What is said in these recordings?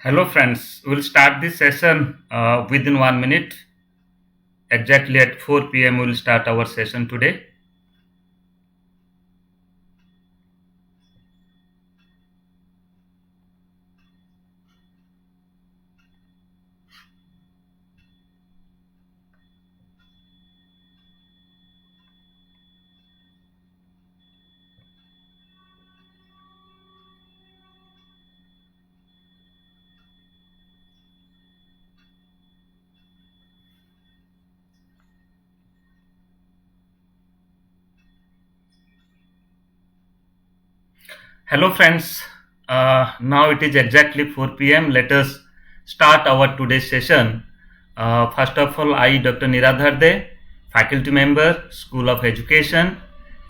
Hello, friends. We'll start this session within 1 minute. Exactly at 4 p.m., we'll start our session today. Hello, friends. Now it is exactly 4 p.m. Let us start our today's session. First of all, I, Dr. Niradhar De, faculty member, School of Education,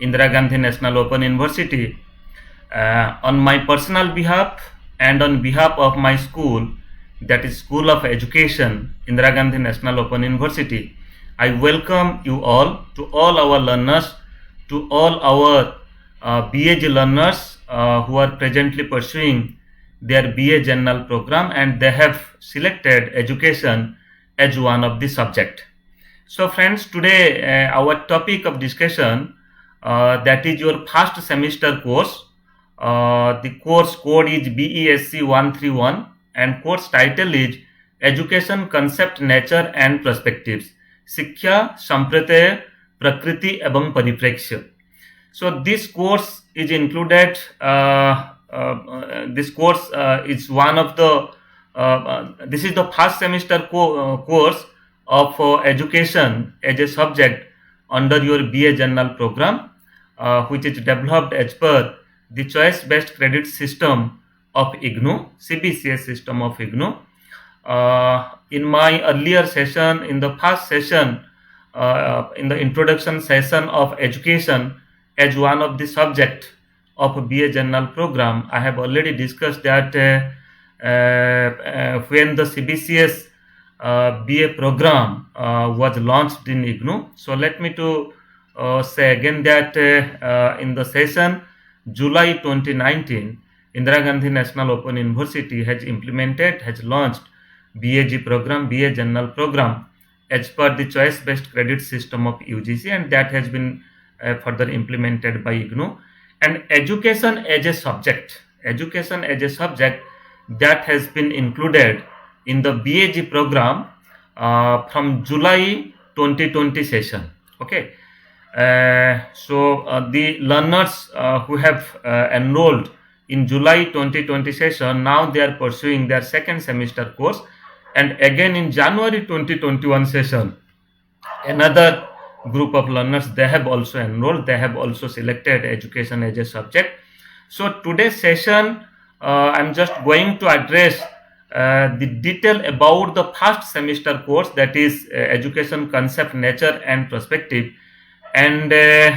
Indira Gandhi National Open University. On my personal behalf and on behalf of my school, that is School of Education, Indira Gandhi National Open University, I welcome you all, to all our learners, to all our BA learners who are presently pursuing their BA General program, and they have selected education as one of the subject. So, friends, today our topic of discussion, that is your first semester course. The course code is BESC 131 and course title is Education Concept, Nature and Perspectives, शिक्षा संप्रत्यय प्रकृति एवं परिप्रेक्ष्य. So this course is included. This course is one of the. This is the first semester course of education as a subject under your BA General program, which is developed as per the choice-based credit system of IGNOU, CBCS system of IGNOU. In my earlier session, in the first session, in the introduction session of education as one of the subject of BA General program, I have already discussed that when the CBCS BA program was launched in IGNOU. So let me to say again that in the session July 2019, Indira Gandhi National Open University has launched BAG program, BA General program, as per the choice-based credit system of UGC, and that has been further implemented by IGNOU. And education as a subject that has been included in the BAG program from July 2020 session. Okay. So the learners who have enrolled in July 2020 session, now they are pursuing their second semester course, and again in January 2021 session, another group of learners, they have also enrolled, they have also selected education as a subject. So today's session, I'm just going to address the detail about the first semester course, that is education concept, nature and perspective, and the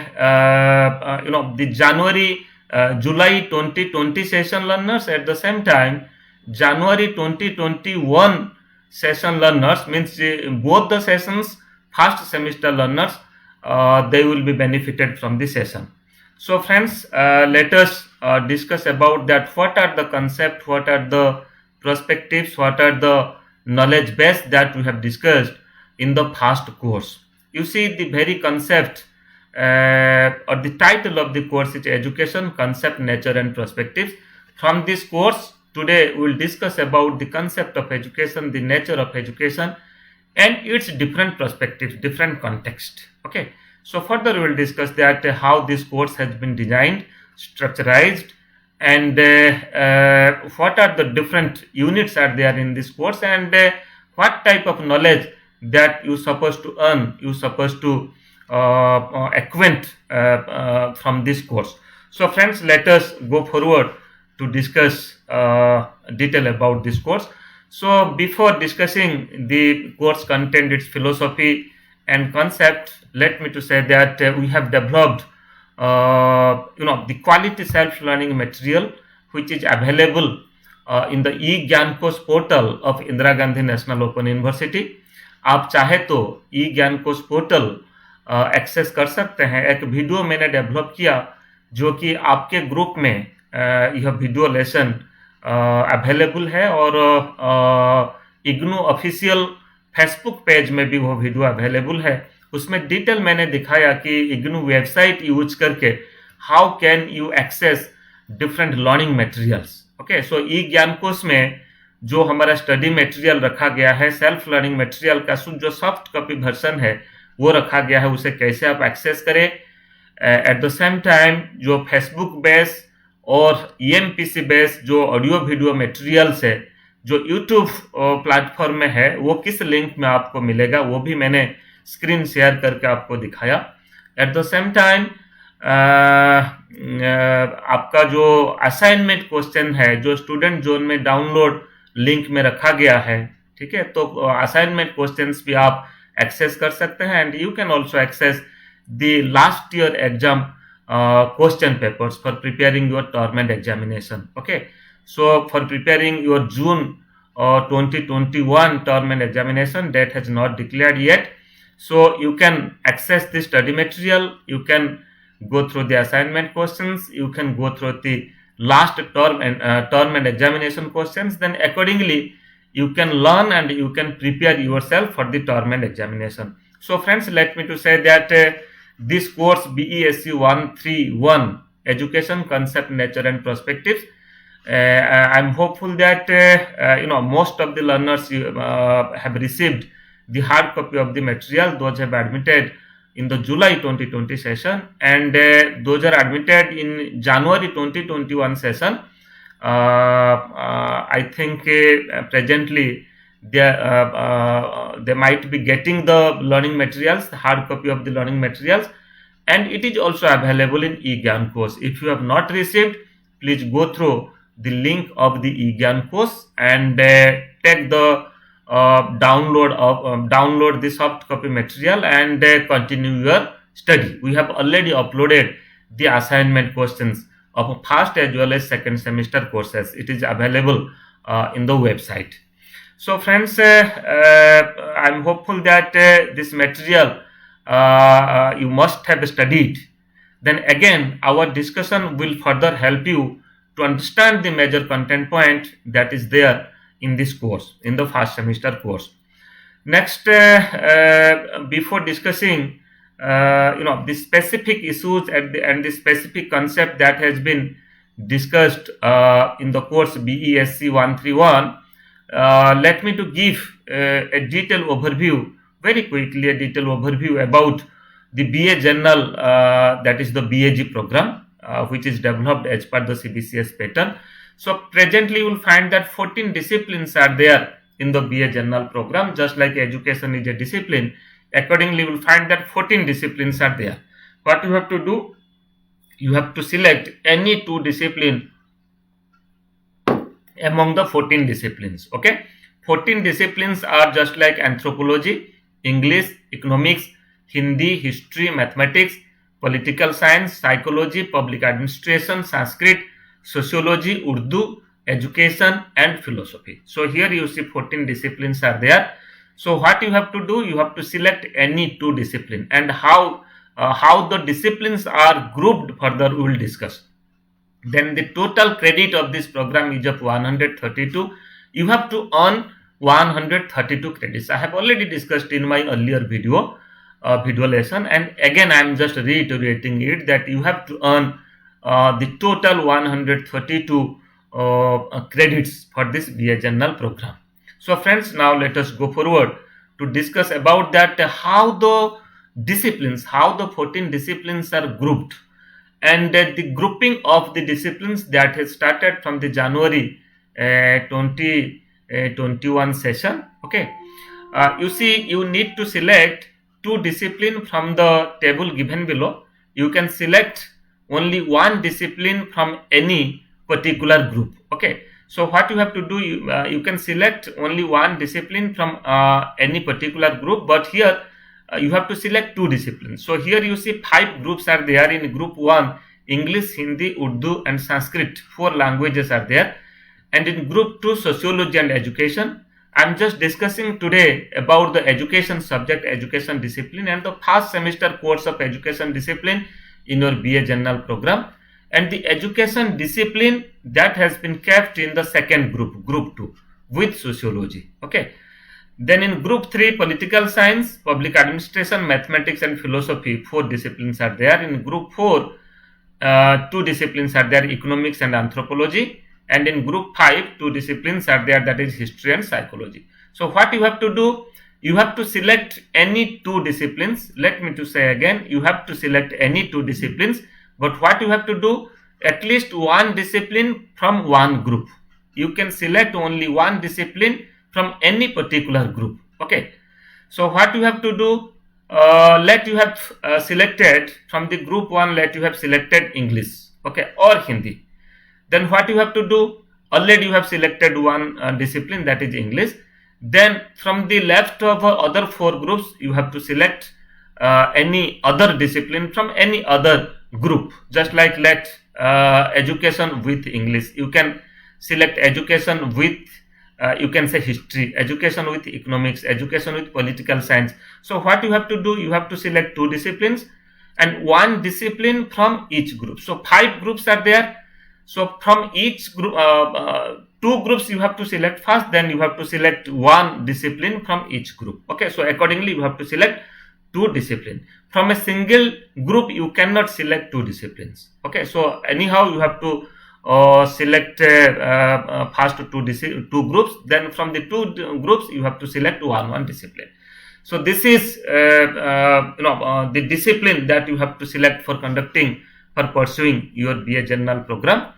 July 2020 session learners, at the same time January 2021 session learners, means both the sessions first semester learners, they will be benefited from this session. So friends, let us discuss about that. What are the concepts, what are the perspectives, what are the knowledge base that we have discussed in the first course. You see, the very concept or the title of the course is Education Concept, Nature and Perspectives. From this course today we will discuss about the concept of education, the nature of education and its different perspectives, different context. Okay, so further we will discuss that how this course has been designed, structurized, and what are the different units are there in this course, and what type of knowledge that you supposed to earn, you supposed to acquaint from this course. So friends, let us go forward to discuss detail about this course. So before discussing the course content, its philosophy and concept, let me to say that we have developed the quality self-learning material which is available in the e-Gyankosh portal of Indira Gandhi National Open University. आप चाहे तो e-Gyankosh portal access कर सकते हैं. एक video मैंने develop किया जो कि आपके ग्रुप में यह वीडियो लेसन अवेलेबल है, और इग्नू ऑफिशियल फेसबुक पेज में भी वो वीडियो अवेलेबल है। उसमें डिटेल मैंने दिखाया कि इग्नू वेबसाइट यूज करके how can you access different learning materials. Okay, so e Gyan course में जो हमारा स्टडी मटेरियल रखा गया है, सेल्फ लर्निंग मटेरियल का जो सॉफ्ट कॉपी वर्जन है वो रखा गया है, उसे कैसे आप एक्सेस करें। एट द सेम टाइम जो फेसबुक बेस और ईएमपीसी बेस जो ऑडियो वीडियो मटेरियल्स है जो यूट्यूब प्लेटफॉर्म में है, वो किस लिंक में आपको मिलेगा वो भी मैंने स्क्रीन शेयर करके आपको दिखाया। एट द सेम टाइम आपका जो असाइनमेंट क्वेश्चन है जो स्टूडेंट जोन में डाउनलोड लिंक में रखा गया है, ठीक है, तो असाइनमेंट क्वेश्चंस भी आप एक्सेस कर सकते हैं। And you can also access the last year exam question papers for preparing your term and examination. Okay, so for preparing your June 2021 term and examination, date has not declared yet, so you can access the study material, you can go through the assignment questions, you can go through the last term and examination questions, then accordingly you can learn and you can prepare yourself for the term and examination. So friends, let me to say that this course BESC 131 Education Concept, Nature and Perspectives, I'm hopeful that most of the learners have received the hard copy of the material. Those have admitted in the July 2020 session, and those are admitted in January 2021 session. I think presently they might be getting the learning materials, the hard copy of the learning materials, and it is also available in eGyan course. If you have not received, please go through the link of the eGyan course and take the download the soft copy material and continue your study. We have already uploaded the assignment questions of first as well as second semester courses. It is available in the website. So friends, I'm hopeful that this material you must have studied. Then again, our discussion will further help you to understand the major content point that is there in this course, in the first semester course. Next, before discussing the specific issues and the specific concept that has been discussed in the course BESC 131, let me to give a detailed overview, very quickly a detailed overview about the BA General, that is the BAG program, which is developed as per the CBCS pattern. So presently you will find that 14 disciplines are there in the BA General program. Just like education is a discipline, accordingly you will find that 14 disciplines are there. What you have to do, you have to select any 2 disciplines among the 14 disciplines. Okay, 14 disciplines are just like anthropology, English, economics, Hindi, history, mathematics, political science, psychology, public administration, Sanskrit, sociology, Urdu, education and philosophy. So here you see 14 disciplines are there. So what you have to do, you have to select any 2 disciplines, and how the disciplines are grouped further we will discuss. Then the total credit of this program is of 132. You have to earn 132 credits. I have already discussed in my earlier video lesson, and again I am just reiterating it that you have to earn the total 132 credits for this BA General program. So friends, now let us go forward to discuss about that, how the disciplines, how the 14 disciplines are grouped, and the grouping of the disciplines that has started from the January 2021 session. Okay, you see, you need to select 2 disciplines from the table given below. You can select only 1 discipline from any particular group. Okay, so what you have to do, you can select only 1 discipline from any particular group, but here you have to select 2 disciplines. So here you see 5 groups are there. In group 1, English, Hindi, Urdu and Sanskrit, 4 languages are there. And in group 2, sociology and education. I am just discussing today about the education subject, education discipline, and the first semester course of education discipline in your BA General program. and the education discipline that has been kept in the second group, group 2, with sociology. Okay. Then in group 3, political science, public administration, mathematics and philosophy, 4 disciplines are there. In group 4, 2 disciplines are there, economics and anthropology. And in group 5, 2 disciplines are there, that is history and psychology. So what you have to do, you have to select any 2 disciplines. Let me to say again, you have to select any 2 disciplines, but what you have to do, at least 1 discipline from 1 group. You can select only 1 discipline from any particular group. Okay. So what you have to do, let you have selected from the group 1, let you have selected English, okay, or Hindi. Then what you have to do, already you have selected 1 discipline, that is English. Then from the left of other 4 groups, you have to select any other discipline from any other group. Just like let education with English, you can select education with you can say history, education with economics, education with political science. So what you have to do, you have to select 2 disciplines and 1 discipline from each group. So 5 groups are there. So from each group, 2 groups you have to select first, then you have to select 1 discipline from each group. Okay, so accordingly you have to select 2 disciplines. From a single group you cannot select 2 disciplines. Okay, so anyhow you have to select first 2 groups, then from the 2 groups you have to select one discipline. So this is the discipline that you have to select for pursuing your BA General program.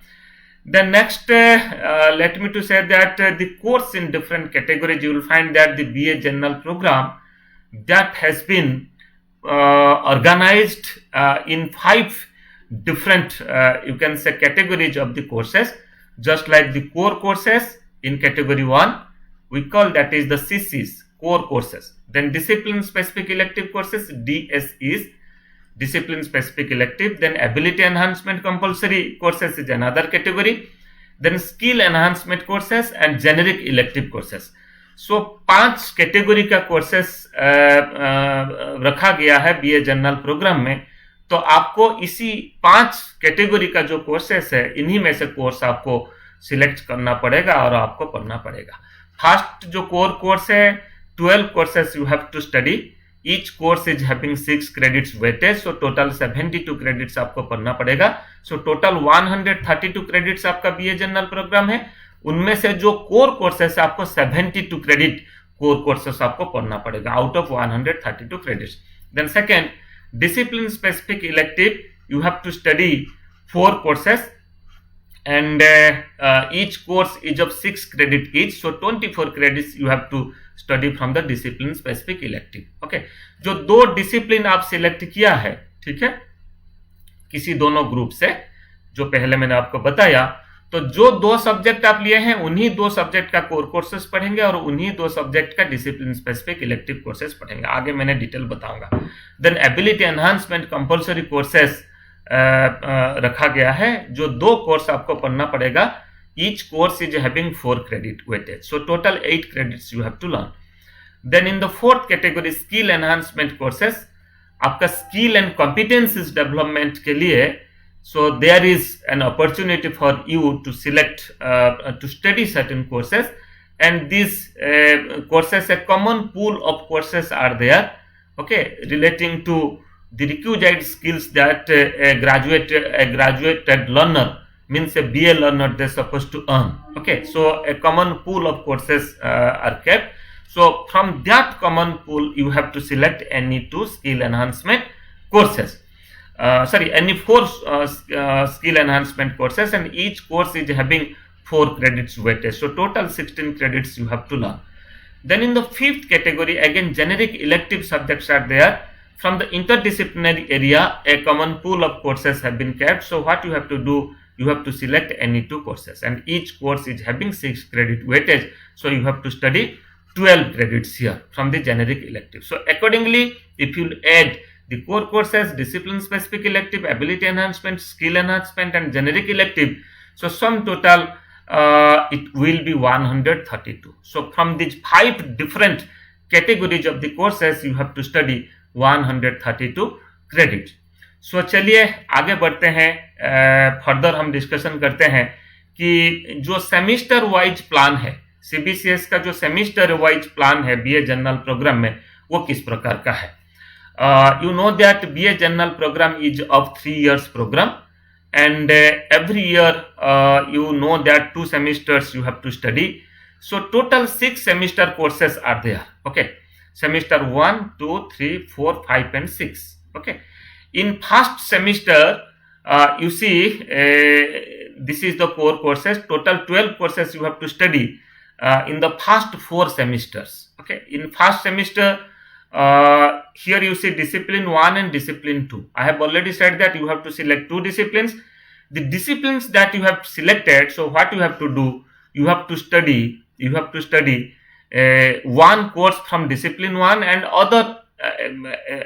Then next, let me to say that the course in different categories, you will find that the BA General program that has been organized in 5 different you can say categories of the courses. Just like the core courses in category 1, we call that is the CCs, core courses. Then discipline specific elective courses, DSEs, discipline specific elective. Then ability enhancement compulsory courses is another category. Then skill enhancement courses and generic elective courses. So 5 category का courses रखा गया है BA general programme में. तो आपको इसी 5 category का जो कोर्सेस है, इन्हीं में से कोर्स आपको सिलेक्ट करना पड़ेगा और आपको पढ़ना पड़ेगा. फर्स्ट जो कोर कोर्स है, 12 courses you have to study. Each course is having 6 credits weightage. So total 72 credits आपको पढ़ना पड़ेगा. सो टोटल 132 क्रेडिट्स आपका बीए जनरल प्रोग्राम है. उनमें से जो कोर कोर्सेस है आपको 72 क्रेडिट कोर कोर्सेस आपको पढ़ना पड़ेगा out of 132 credits. Then second, discipline specific elective, you have to study 4 courses and each course is of 6 credit each. So 24 credits you have to study from the discipline specific elective. Okay, जो 2 discipline आप select किया है, ठीक है, किसी दोनों group से, जो पहले मैंने आपको बताया, तो जो 2 सब्जेक्ट आप लिए हैं उन्हीं 2 सब्जेक्ट का कोर कोर्सेस पढ़ेंगे और उन्हीं 2 सब्जेक्ट का डिसिप्लिन स्पेसिफिक इलेक्टिव कोर्सेस पढ़ेंगे. आगे मैंने डिटेल बताऊंगा. Then ability enhancement compulsory courses रखा गया है, जो 2 कोर्स आपको पढ़ना पड़ेगा. Each course is having 4 credit weightage. So total 8 credits you have to learn. Then in the 4th category skill enhancement courses, आपका स्किल एंड कॉम्पिटेंसीज डेवलपमेंट के लिए. So there is an opportunity for you to select to study certain courses, and these courses, a common pool of courses are there, okay, relating to the requisite skills that a graduated learner, means a BA learner, they're supposed to earn. Okay, so a common pool of courses are kept. So from that common pool you have to select any 2 skill enhancement courses. Any 4 skill enhancement courses, and each course is having 4 credits weighted. So total 16 credits you have to learn. Then in the 5th category, again generic elective subjects are there. From the interdisciplinary area, a common pool of courses have been kept. So what you have to do, you have to select any 2 courses, and each course is having 6 credit weightage. So you have to study 12 credits here from the generic elective. So accordingly, if you add the core courses, discipline specific elective, ability enhancement, skill enhancement and generic elective, so sum total it will be 132. So from these 5 different categories of the courses you have to study 132 credits. सो चलिए आगे बढ़ते हैं, further हम discussion करते हैं कि जो semester wise plan है, सीबीसीएस का जो सेमिस्टर वाइज प्लान है बीए जनरल प्रोग्राम में, वो किस प्रकार का है। You know that BA General program is of 3 years program, and every year you know that 2 semesters you have to study. So total 6 semester courses are there. Okay, semester 1, 2, 3, 4, 5, and 6. Okay, in first semester you see this is the core courses. Total 12 courses you have to study in the first 4 semesters. Okay, in first semester. Here you see discipline 1 and discipline 2. I have already said that you have to select 2 disciplines. The disciplines that you have selected, so what you have to do, you have to study one course from discipline 1 and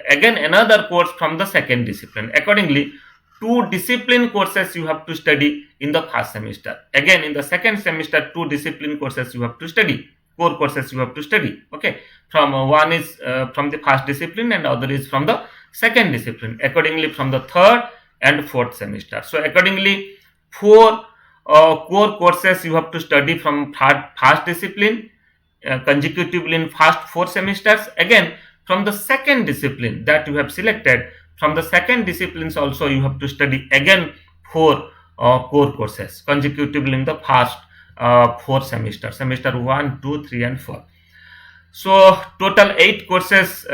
again another course from the second discipline. Accordingly, 2 discipline courses you have to study in the first semester. Again in the second semester, 2 discipline courses you have to study. Core courses you have to study. Okay, from one is from the first discipline and other is from the second discipline. Accordingly, from the third and fourth semester. So accordingly, 4 core courses you have to study from first discipline consecutively in first 4 semesters. Again, from the second discipline that you have selected, from the second disciplines also you have to study again 4 core courses consecutively in the first 4 semesters, semester 1, 2, 3, and 4. So total 8 courses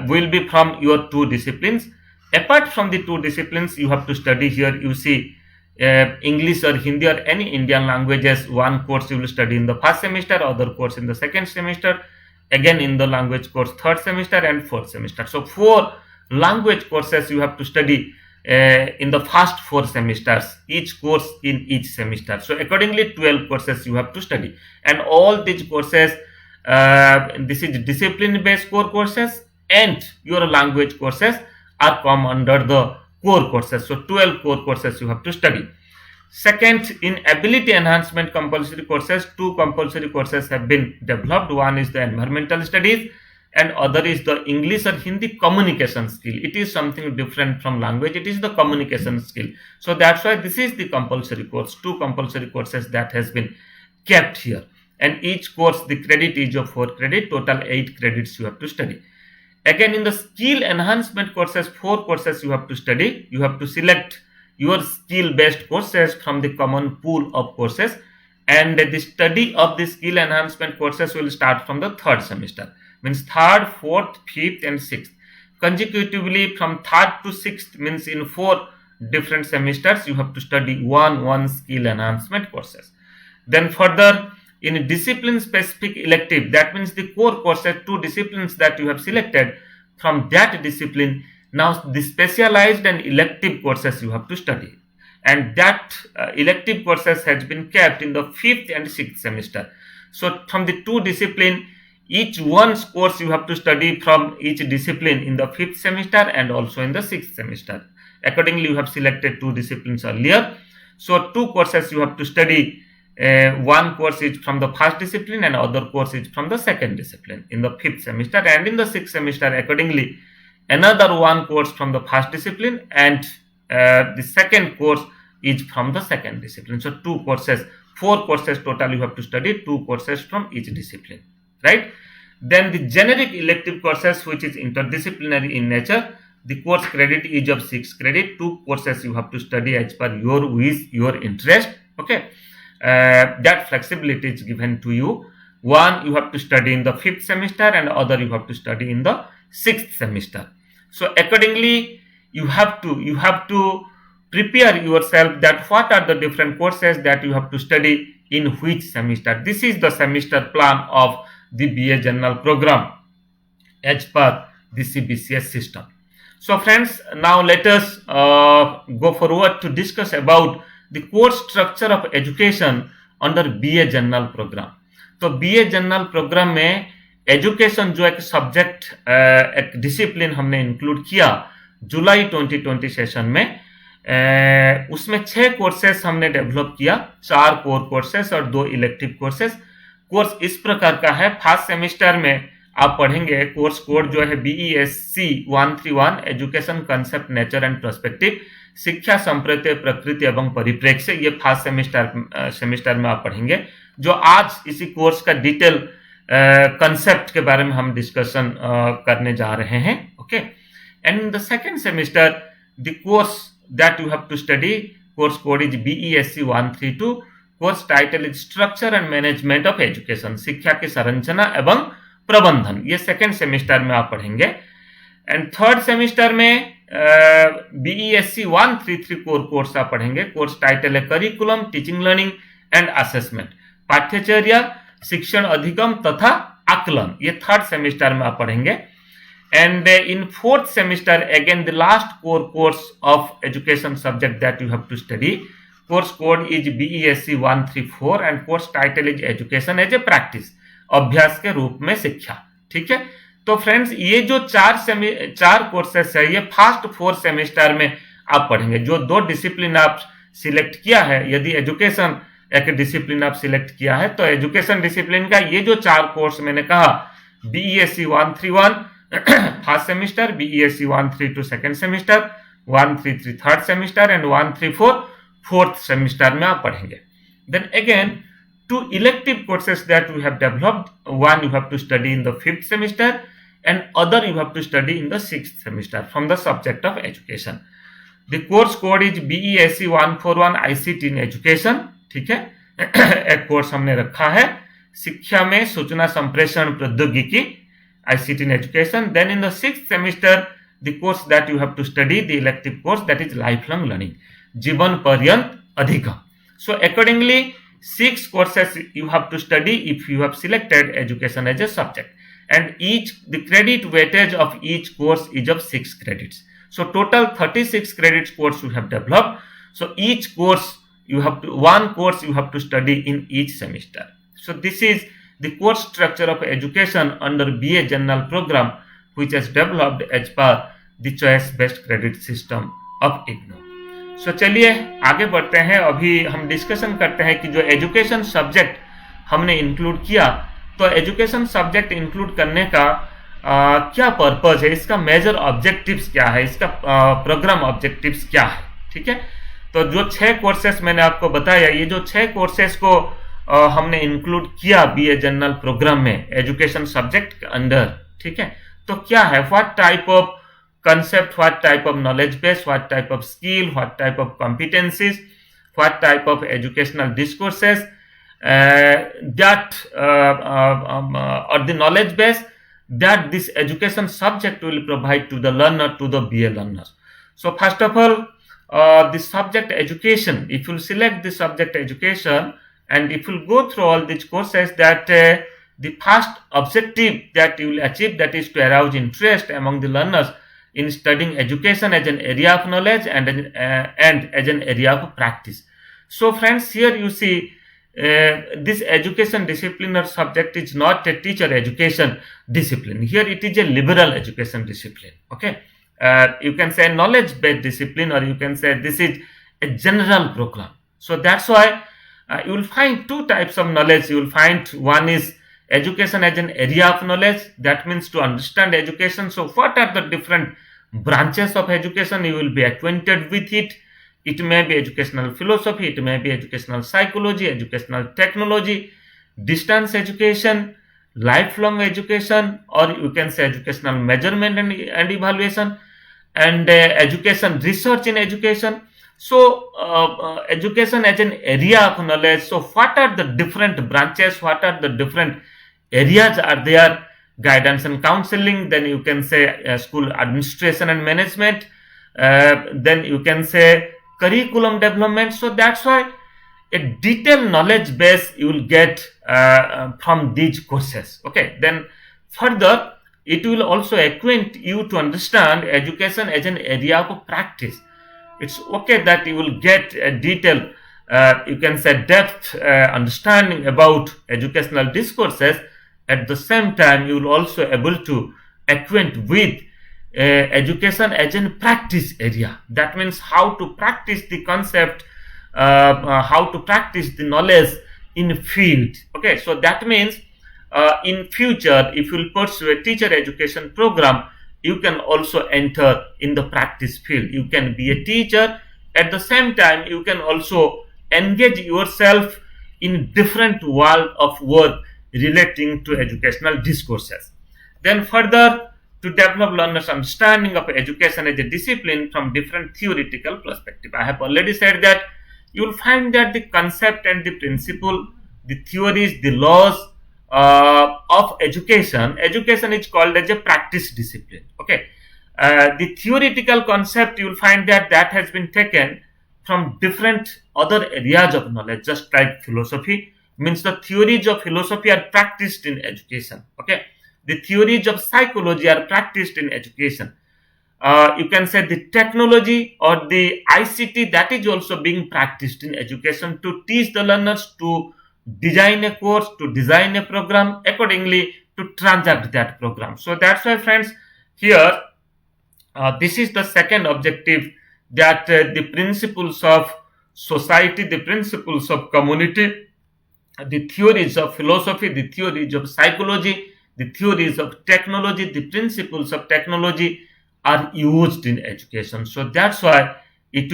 will be from your 2 disciplines. Apart from the 2 disciplines, you have to study here. You see English or Hindi or any Indian languages. One course you will study in the first semester, other course in the second semester. Again in the language course 3rd semester and 4th semester. So 4 language courses you have to study in the first 4 semesters, each course in each semester. So accordingly 12 courses you have to study, and all these courses this is discipline based core courses, and your language courses are come under the core courses. So 12 core courses you have to study. Second, in ability enhancement compulsory courses, 2 compulsory courses have been developed. One is the environmental studies and other is the English or Hindi communication skill. It is something different from language. It is the communication skill. So that's why this is the compulsory course. 2 compulsory courses that has been kept here. And each course, the credit is of 4 credit. Total 8 credits you have to study. Again, in the skill enhancement courses, 4 courses you have to study. You have to select your skill based courses from the common pool of courses. And the study of the skill enhancement courses will start from the 3rd semester. Means 3rd, 4th, 5th and 6th. Consecutively from 3rd to 6th means in 4 different semesters you have to study one skill enhancement courses. Then further, in discipline specific elective, that means the core courses, 2 disciplines that you have selected, from that discipline now the specialized and elective courses you have to study, and that elective courses has been kept in the 5th and 6th semester. So from the 2 discipline, each one's course you have to study from each discipline in the 5th semester and also in the 6th semester. Accordingly, you have selected 2 disciplines earlier. So 2 courses you have to study. One course is from the first discipline and other course is from the second discipline in the 5th semester, and in the 6th semester accordingly another 1 course from the first discipline and the second course is from the second discipline. So 2 courses, 4 courses total you have to study, 2 courses from each discipline, right? Then the generic elective courses, which is interdisciplinary in nature, the course credit is of 6 credit. 2 courses you have to study as per your wish, your interest. Okay, that flexibility is given to you. One you have to study in the 5th semester and other you have to study in the 6th semester. So accordingly you have to prepare yourself that what are the different courses that you have to study in which semester. This is the semester plan of the BA General program as per the CBCS system. So friends, now let us go forward to discuss about the course structure of education under BA General program. तो BA General program में education जो एक subject एक discipline हमने include किया जुलाई 2020 session में, उसमें 6 courses हमने डेवलप किया, 4 कोर कोर्सेस और 2 इलेक्टिव कोर्सेस. कोर्स इस प्रकार का है, फर्स्ट सेमेस्टर में आप पढ़ेंगे कोर्स कोड जो है BESC 131 education concept nature and perspective, शिक्षा संप्रत्य प्रकृति एवं परिप्रेक्ष्य। ये फर्स्ट सेमेस्टर में आप पढ़ेंगे, जो आज इसी कोर्स का डिटेल कंसेप्ट के बारे में हम डिस्कशन करने जा रहे हैं। Okay, and in the second semester the course that you have to study, course code is BESC 132, course title is structure and management of education, शिक्षा की संरचना एवं प्रबंधन। ये सेकेंड सेमेस्टर में आप पढ़ेंगे। एंड थर्ड सेमेस्टर में BESC 133 कोर कोर्स आप पढ़ेंगे, कोर्स टाइटल है curriculum, teaching learning and assessment, पाठ्यचर्या, शिक्षण अधिगम तथा आकलन। ये थर्ड सेमेस्टर में आप पढ़ेंगे। And in fourth semester again the last core course of education subject that you have to study, course code is BESC 134 and course title is education as a practice, अभ्यास के रूप में शिक्षा। ठीक है, तो फ्रेंड्स ये जो चार कोर्सेस है ये फर्स्ट 4 सेमेस्टर में आप पढ़ेंगे। जो 2 डिसिप्लिन आप सिलेक्ट किया है, यदि एजुकेशन एक डिसिप्लिन आप सिलेक्ट किया है तो एजुकेशन डिसिप्लिन का ये जो 4 कोर्स मैंने कहा, BESC 131 first semester, BESC 132 second semester, 133 third semester and 134 fourth semester में आप पढ़ेंगे। Then again 2 elective courses that we have developed, one you have to study in the 5th semester and other you have to study in the 6th semester from the subject of education. The course code is BESC 141 ICT in education. ठीक है, एक course हमने रखा है शिक्षा में सूचना संप्रेषण प्रौद्योगिकी, ICT in education. Then in the 6th semester the course that you have to study, the elective course, that is lifelong learning, जीवन पर्यंत अधिगम. So accordingly 6 courses you have to study if you have selected education as a subject, and the credit weightage of each course is of 6 credits. So total 36 credits course you have developed. So each course one course you have to study in each semester. So this is the course structure of education under BA General Program, which is developed as per the choice based credit system of IGNOU. सो चलिए आगे बढ़ते हैं। अभी हम discussion करते हैं कि जो एजुकेशन सब्जेक्ट हमने इंक्लूड किया, तो एजुकेशन सब्जेक्ट इंक्लूड करने का क्या पर्पज है, इसका मेजर ऑब्जेक्टिव्स क्या है, इसका प्रोग्राम ऑब्जेक्टिव्स क्या है। ठीक है, तो जो 6 कोर्सेस मैंने आपको बताया, ये जो 6 कोर्सेस को हमने इंक्लूड किया BA जनरल प्रोग्राम में एजुकेशन सब्जेक्ट के अंदर। ठीक है, तो क्या है, what type of concept, what type of knowledge base, what type of skill, what type of competencies, what type of educational discourses or the knowledge base that this education subject will provide to the learner, to the BA learner. So first of all, the subject education, if you select the subject education and if you go through all these courses, that the first objective that you will achieve, that is to arouse interest among the learners in studying education as an area of knowledge and as an area of practice. So friends, here you see this education discipline or subject is not a teacher education discipline. Here it is a liberal education discipline. Okay, you can say knowledge based discipline, or you can say this is a general program. So that's why you will find 2 types of knowledge. You will find one is education as an area of knowledge, that means to understand education. So what are the different branches of education, you will be acquainted with it. It may be educational philosophy, it may be educational psychology, educational technology, distance education, lifelong education, or you can say educational measurement and evaluation, and education research in education. So education as an area of knowledge. So what are the different branches, what are the different areas are there? Guidance and counseling, then you can say school administration and management, then you can say curriculum development. So that's why a detailed knowledge base you will get from these courses. Okay, then further it will also acquaint you to understand education as an area of practice. It's okay that you will get a detailed you can say depth understanding about educational discourses. At the same time, you will also able to acquaint with education as a practice area. That means how to practice the concept, how to practice the knowledge in field. Okay, so that means in future, if you will pursue a teacher education program, you can also enter in the practice field. You can be a teacher. At the same time, you can also engage yourself in different world of work relating to educational discourses. Then further, to develop learners' understanding of education as a discipline from different theoretical perspective. I have already said that you will find that the concept and the principle, the theories, the laws of education is called as a practice discipline. Okay, the theoretical concept, you will find that has been taken from different other areas of knowledge, just like philosophy. Means the theories of philosophy are practiced in education. Okay, the theories of psychology are practiced in education. You can say the technology or the ICT, that is also being practiced in education to teach the learners to design a course, to design a program, accordingly to transact that program. So that's why, friends, here this is the second objective, that the principles of society, the principles of community, the theories of philosophy, the theories of psychology, the theories of technology, the principles of technology are used in education. So that's why it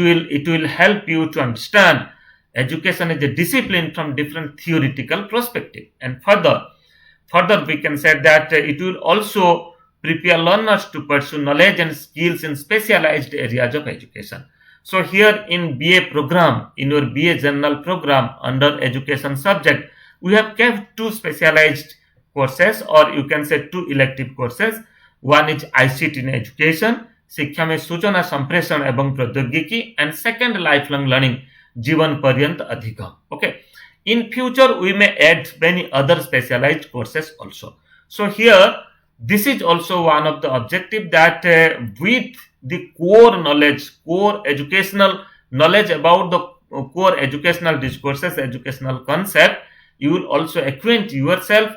will help you to understand education as a discipline from different theoretical perspective. And further we can say that it will also prepare learners to pursue knowledge and skills in specialized areas of education. So here in BA program, in your BA general program under education subject, we have kept two specialized courses, or you can say two elective courses. One is ICT in education, शिक्षा में सूचना संप्रेषण एवं प्रौद्योगिकी, and second lifelong learning, जीवन पर्यंत अधिगम. Okay, in future we may add many other specialized courses also. So here this is also one of the objective, that with the core knowledge, core educational knowledge about the core educational discourses, educational concept, you will also acquaint yourself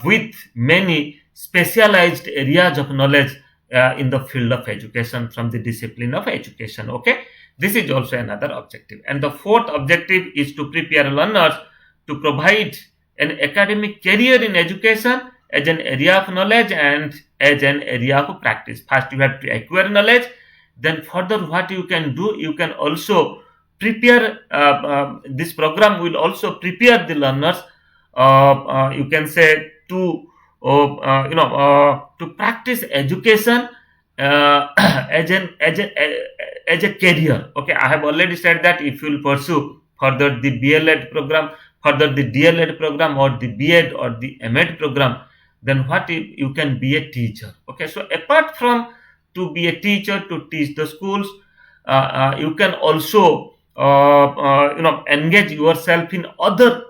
with many specialized areas of knowledge in the field of education from the discipline of education. Okay, this is also another objective. And the fourth objective is to prepare learners to provide an academic career in education as an area of knowledge and as an area of practice. First you have to acquire knowledge, then further what you can do, you can also prepare, this program will also prepare the learners, you can say, to to practice education as a career. Okay, I have already said that if you will pursue further the BLEd program, further the DLEd program, or the BEd or the MEd program, then what you can be a teacher. Okay, so apart from to be a teacher, to teach the schools, you can also engage yourself in other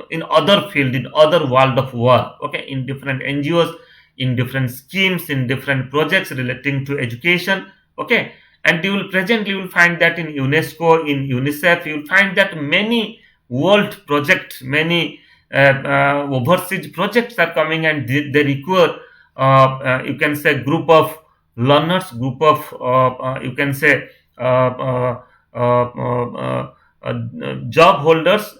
in other field, in other world of work. Okay, in different NGOs, in different schemes, in different projects relating to education. Okay, and you will find that in UNESCO, in UNICEF, you will find that many world projects, many overseas projects are coming, and they require you can say group of learners, group of you can say job holders,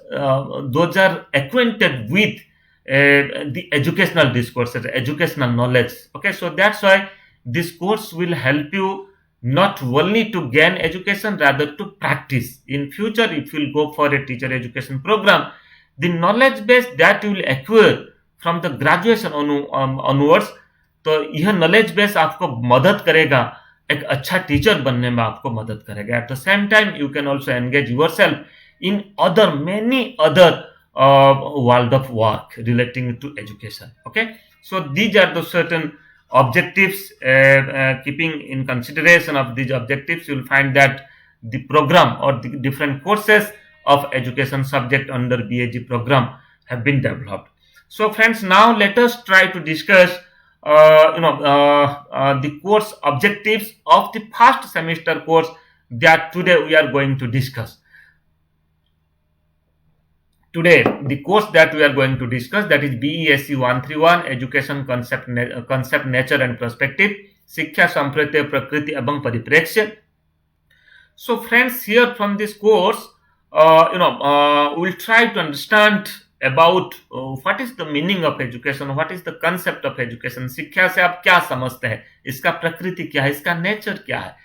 those are acquainted with the educational discourses, educational knowledge. Okay, so that's why this course will help you not only to gain education, rather to practice. In future, if you will go for a teacher education program, the knowledge base that you will acquire from the graduation onwards, तो यह knowledge base आपको मदद करेगा, एक अच्छा teacher बनने में आपको मदद करेगा. Eight the same time you can also engage your self in other many other world of work relating to education. Okay, so these are the certain objectives. Keeping in consideration of these objectives, you will find that the program or the different courses of education subject under BAG program have been developed. So friends, now let us try to discuss the course objectives of the first semester course that today we are going to discuss. Today, the course that we are going to discuss, that is BESC 131, Education Concept, Nature and Perspective, शिक्षा संप्रत्य प्रकृति एवं परिप्रेक्ष्य. So friends, here from this course, we'll try to understand about what is the meaning of education, what is the concept of education, शिक्षा से आप क्या समझते हैं, इसका प्रकृति क्या है, इसका नेचर क्या है,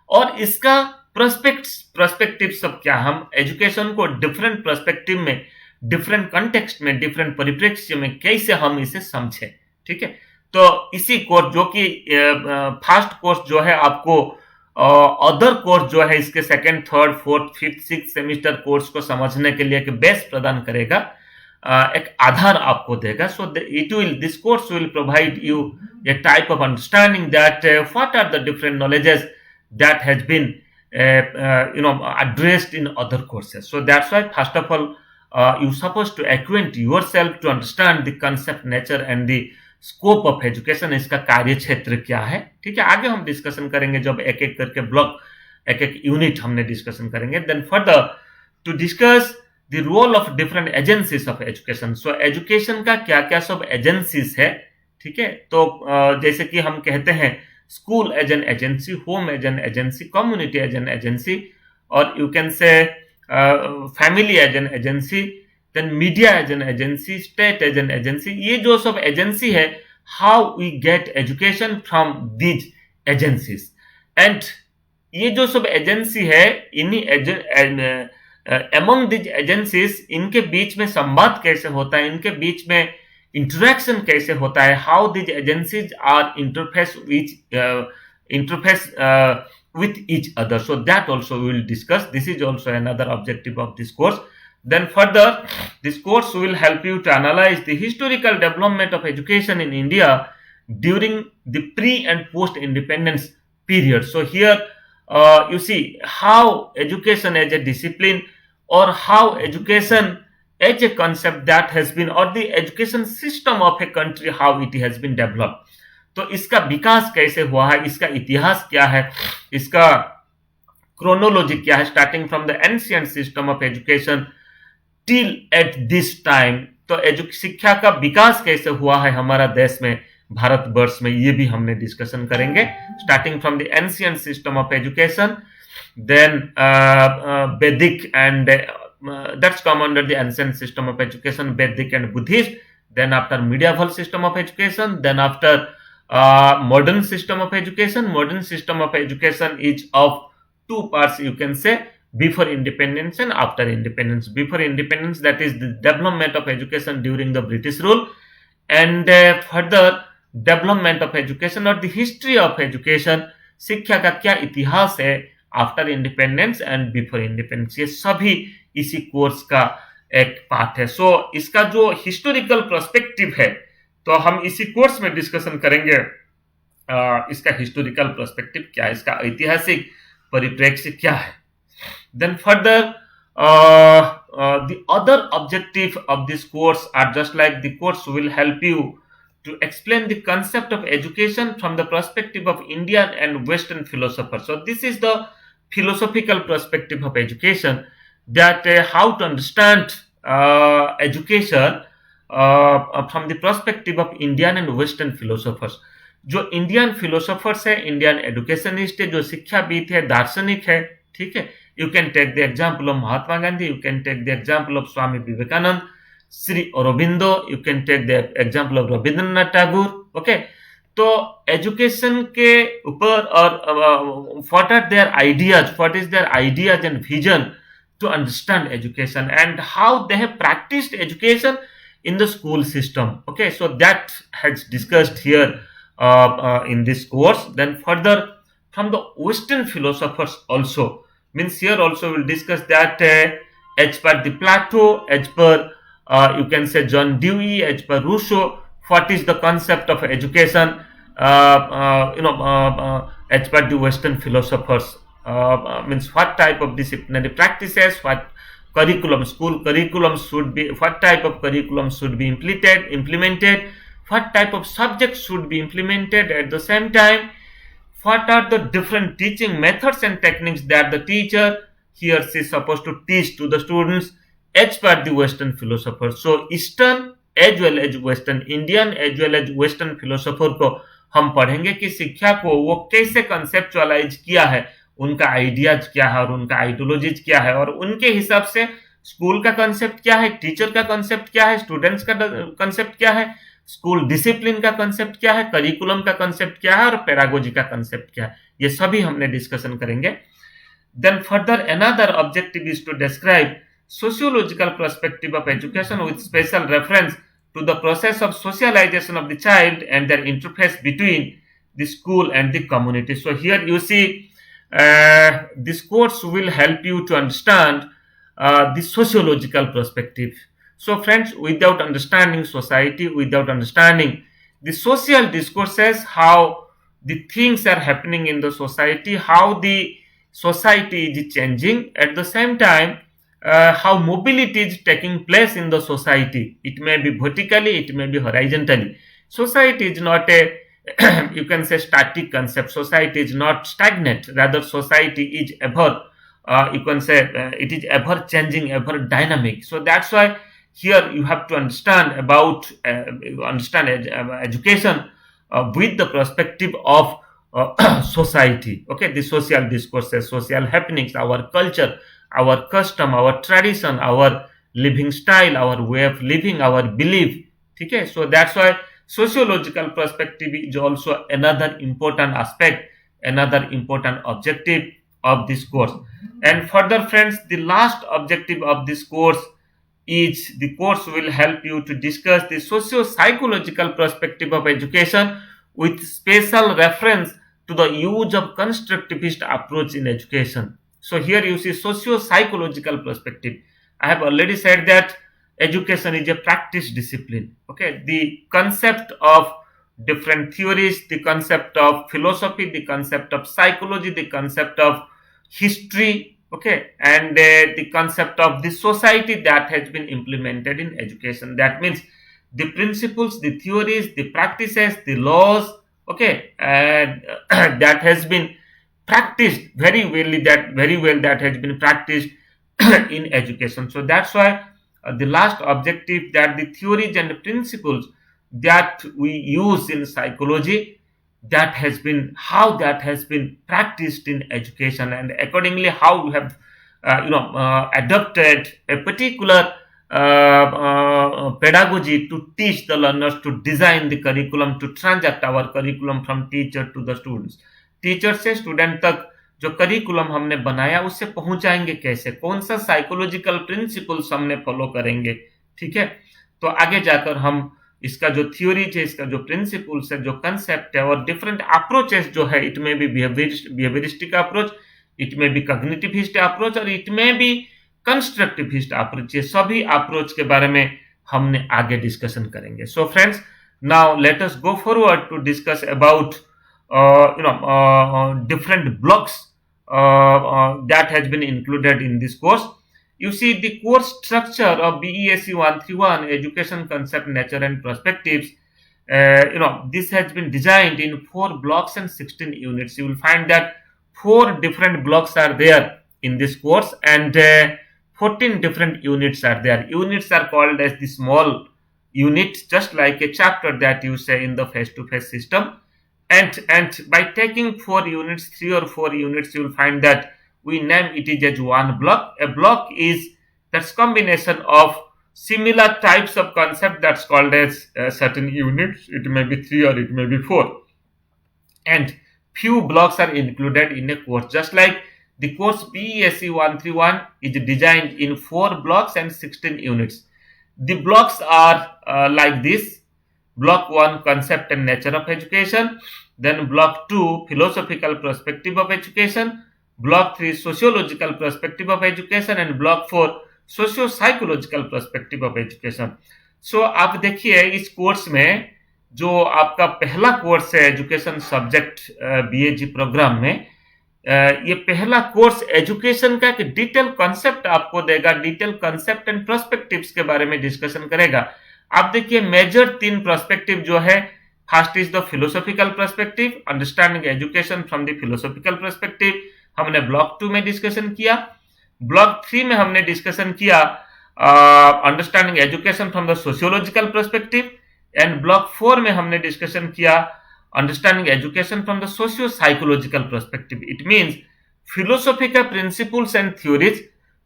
और इसका पर्सपेक्टिव सब क्या। हम एजुकेशन को डिफरेंट पर्सपेक्टिव में, डिफरेंट कंटेक्स्ट में, डिफरेंट परिप्रेक्ष्य में कैसे हम इसे समझें। ठीक है, तो इसी कोर्स जो कि फर्स्ट कोर्स जो है आपको अदर कोर्स जो है इसके second, third, fourth, fifth, six semester course को समझने के लिए एक बेस प्रदान करेगा, एक आधार आपको देगा। So this course will provide you a type of understanding that what are the different knowledges that has been addressed in other courses. So that's why first of all you're supposed to acquaint yourself to understand the concept, nature and the scope of education, इसका कार्य क्षेत्र क्या है। ठीक है, आगे हम discussion करेंगे जब एक एक करके ब्लॉक, एक एक यूनिट हमने डिस्कशन करेंगे। Then further to discuss the role of different agencies of education. So education का क्या क्या सब एजेंसीज है। ठीक है, तो जैसे कि हम कहते हैं school as an agency, home as an agency, community as an agency, और you can say family as an agency, then media as an agency, state as an agency. ये जो सब एजेंसी है, how we get education from these agencies, and ये जो सब agency है, इन्हीं among these agencies, इनके बीच में संवाद कैसे होता है, इनके बीच में इंटरेक्शन कैसे होता है, how these agencies are interface with each other. So that also we will discuss. This is also another objective of this course. Then further, this course will help you to analyze the historical development of education in India during the pre and post independence period. So here you see how education as a discipline, or how education as a concept that has been, or the education system of a country, how it has been developed. तो इसका विकास कैसे हुआ है, इसका इतिहास क्या है, इसका क्रोनोलॉजी क्या है, starting from the ancient system of education till at this time. तो शिक्षा का विकास कैसे हुआ है हमारा देश में, भारतवर्ष में, ये भी हमने डिस्कशन करेंगे, starting from the ancient system of education, then Vedic and that's come under the ancient system of education, Vedic and Buddhist. Then after medieval system of education, then after modern system of education. Modern system of education is of two parts, you can say, before independence and after independence. Before independence, that is the development of education during the British rule, and further development of education or the history of education, शिक्षा का क्या इतिहास है after independence and before independence, ये सभी इसी course का एक पार्ट है। सो इसका जो हिस्टोरिकल पर्सपेक्टिव है, तो हम इसी कोर्स में डिस्कशन करेंगे इसका हिस्टोरिकल पर्सपेक्टिव क्या है, इसका ऐतिहासिक परिप्रेक्ष्य क्या है। Then further the other objective of this course are just like the course will help you to explain the concept of education from the perspective of Indian and Western philosophers. So this is the philosophical perspective of education, that how to understand education from the perspective of Indian and Western philosophers. जो Indian philosophers है, Indian educationist है, जो शिक्षाविद है, दार्शनिक है, ठीक है, you can take the example of Mahatma Gandhi, you can take the example of Swami Vivekananda, Shri Aurobindo, you can take the example of Rabindranath Tagore. Okay, तो एजुकेशन के ऊपर और what are their ideas, what is their ideas and vision to understand education, and how they have practised education in the school system. Okay, so that has discussed here in this course. Then further from the Western philosophers also, means here also we'll discuss that as per the Plato, as per you can say John Dewey, as per Rousseau, what is the concept of education, as per the Western philosophers, means what type of disciplinary practices, what curriculum, school curriculum should be, what type of curriculum should be implemented, what type of subjects should be implemented, at the same time what are the different teaching methods and techniques that the teacher, he or she is supposed to teach to the students as per the Western philosophers. So Eastern as well as Western, Indian as well as Western philosopher को हम पढ़ेंगे कि शिक्षा को वो कैसे conceptualise किया है, उनका आइडियाज क्या है और उनका आइडियोलॉजीज क्या है, और उनके हिसाब से स्कूल का कंसेप्ट क्या है, टीचर का कंसेप्ट क्या है, स्टूडेंट्स का कंसेप्ट क्या है, स्कूल डिसिप्लिन का कंसेप्ट क्या है, करिकुलम का कंसेप्ट क्या है और पेडागोजी का कंसेप्ट क्या है, ये सभी हमने डिस्कशन करेंगे. Then further another objective is to describe sociological perspective of education with special reference to the process of socialization of the child and their interface between the school and the community. So here you see this course will help you to understand the sociological perspective. So friends, without understanding society, without understanding the social discourses, how the things are happening in the society, how the society is changing, at the same time how mobility is taking place in the society. It may be vertically, it may be horizontally. Society is not a you can say static concept. Society is not stagnant, rather society is ever you can say it is ever changing, ever dynamic. So that's why here you have to understand about education with the perspective of society. Okay, the social discourses, social happenings, our culture, our custom, our tradition, our living style, our way of living, our belief. Okay, so that's why sociological perspective is also another important aspect, another important objective of this course. And further friends, the last objective of this course is the course will help you to discuss the socio-psychological perspective of education with special reference to the use of constructivist approach in education. So here you see socio-psychological perspective. I have already said that education is a practice discipline. Okay, the concept of different theories, the concept of philosophy, the concept of psychology, the concept of history, okay, and the concept of the society that has been implemented in education. That means the principles, the theories, the practices, the laws, okay, and that has been practiced very well, that has been practiced in education. So that's why the last objective, that the theories and the principles that we use in psychology, that has been how that has been practiced in education, and accordingly how we have adopted a particular pedagogy to teach the learners, to design the curriculum, to transact our curriculum from teacher to the students. Teacher से student तक जो curriculum हमने बनाया उससे पहुंचाएंगे कैसे, कौन सा साइकोलॉजिकल प्रिंसिपल्स हमने फॉलो करेंगे. ठीक है, तो आगे जाकर हम इसका जो थ्योरीज है, इसका जो प्रिंसिपल्स है, जो कंसेप्ट है, और डिफरेंट अप्रोचेस जो है, इट में बी बिहेवियरिस्टिक अप्रोच, इट में बी कॉग्निटिविस्ट अप्रोच, और इट में बी कंस्ट्रक्टिविस्ट अप्रोच, ये सभी अप्रोच के बारे में हमने आगे डिस्कशन करेंगे. So friends, now let us go forward to discuss about different blocks that has been included in this course. You see, the course structure of BESC 131 Education Concept, Nature and Perspectives, this has been designed in 4 blocks and 16 units. You will find that 4 different blocks are there in this course, and 14 different units are there. Units are called as the small units, just like a chapter that you say in the face-to-face system. And by taking 4 units, 3 or 4 units, you will find that we name it as one block. A block is that's combination of similar types of concept that's called as certain units. It may be 3 or it may be 4. And few blocks are included in a course. Just like the course BESC 131 is designed in 4 blocks and 16 units. The blocks are like this. Block 1, Concept and Nature of Education. Then Block 2, Philosophical Perspective of Education. Block 3, Sociological Perspective of Education. And Block 4, Socio-Psychological Perspective of Education. So, आप देखिए इस course में जो आपका पहला course है education subject BAG programme में, ये पहला कोर्स एजुकेशन का एक डिटेल कॉन्सेप्ट आपको देगा, डिटेल कॉन्सेप्ट एंड पर्सपेक्टिव्स के बारे में डिस्कशन करेगा. आप देखिए मेजर 3 पर्सपेक्टिव जो है, first is the philosophical perspective, understanding education from the philosophical perspective, हमने ब्लॉक 2 में डिस्कशन किया. ब्लॉक 3 में हमने डिस्कशन किया understanding education from the sociological perspective, and block 4 में हमने डिस्कशन किया understanding education from the socio psychological perspective. It means philosophical principles and theories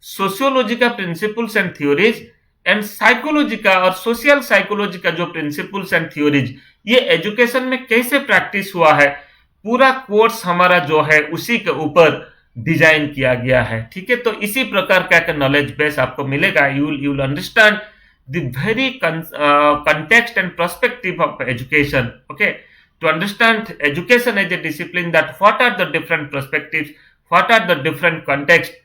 sociology का principles and theories and psychology का और सोशल साइकोलॉजी का जो principles and theories ये education में कैसे प्रैक्टिस हुआ है, पूरा कोर्स हमारा जो है उसी के ऊपर डिजाइन किया गया है। ठीक है, तो इसी प्रकार का एक नॉलेज बेस आपको मिलेगा। You will understand the very context and perspective of education. Okay, to understand education as a discipline, that what are the different perspectives, what are the different contexts,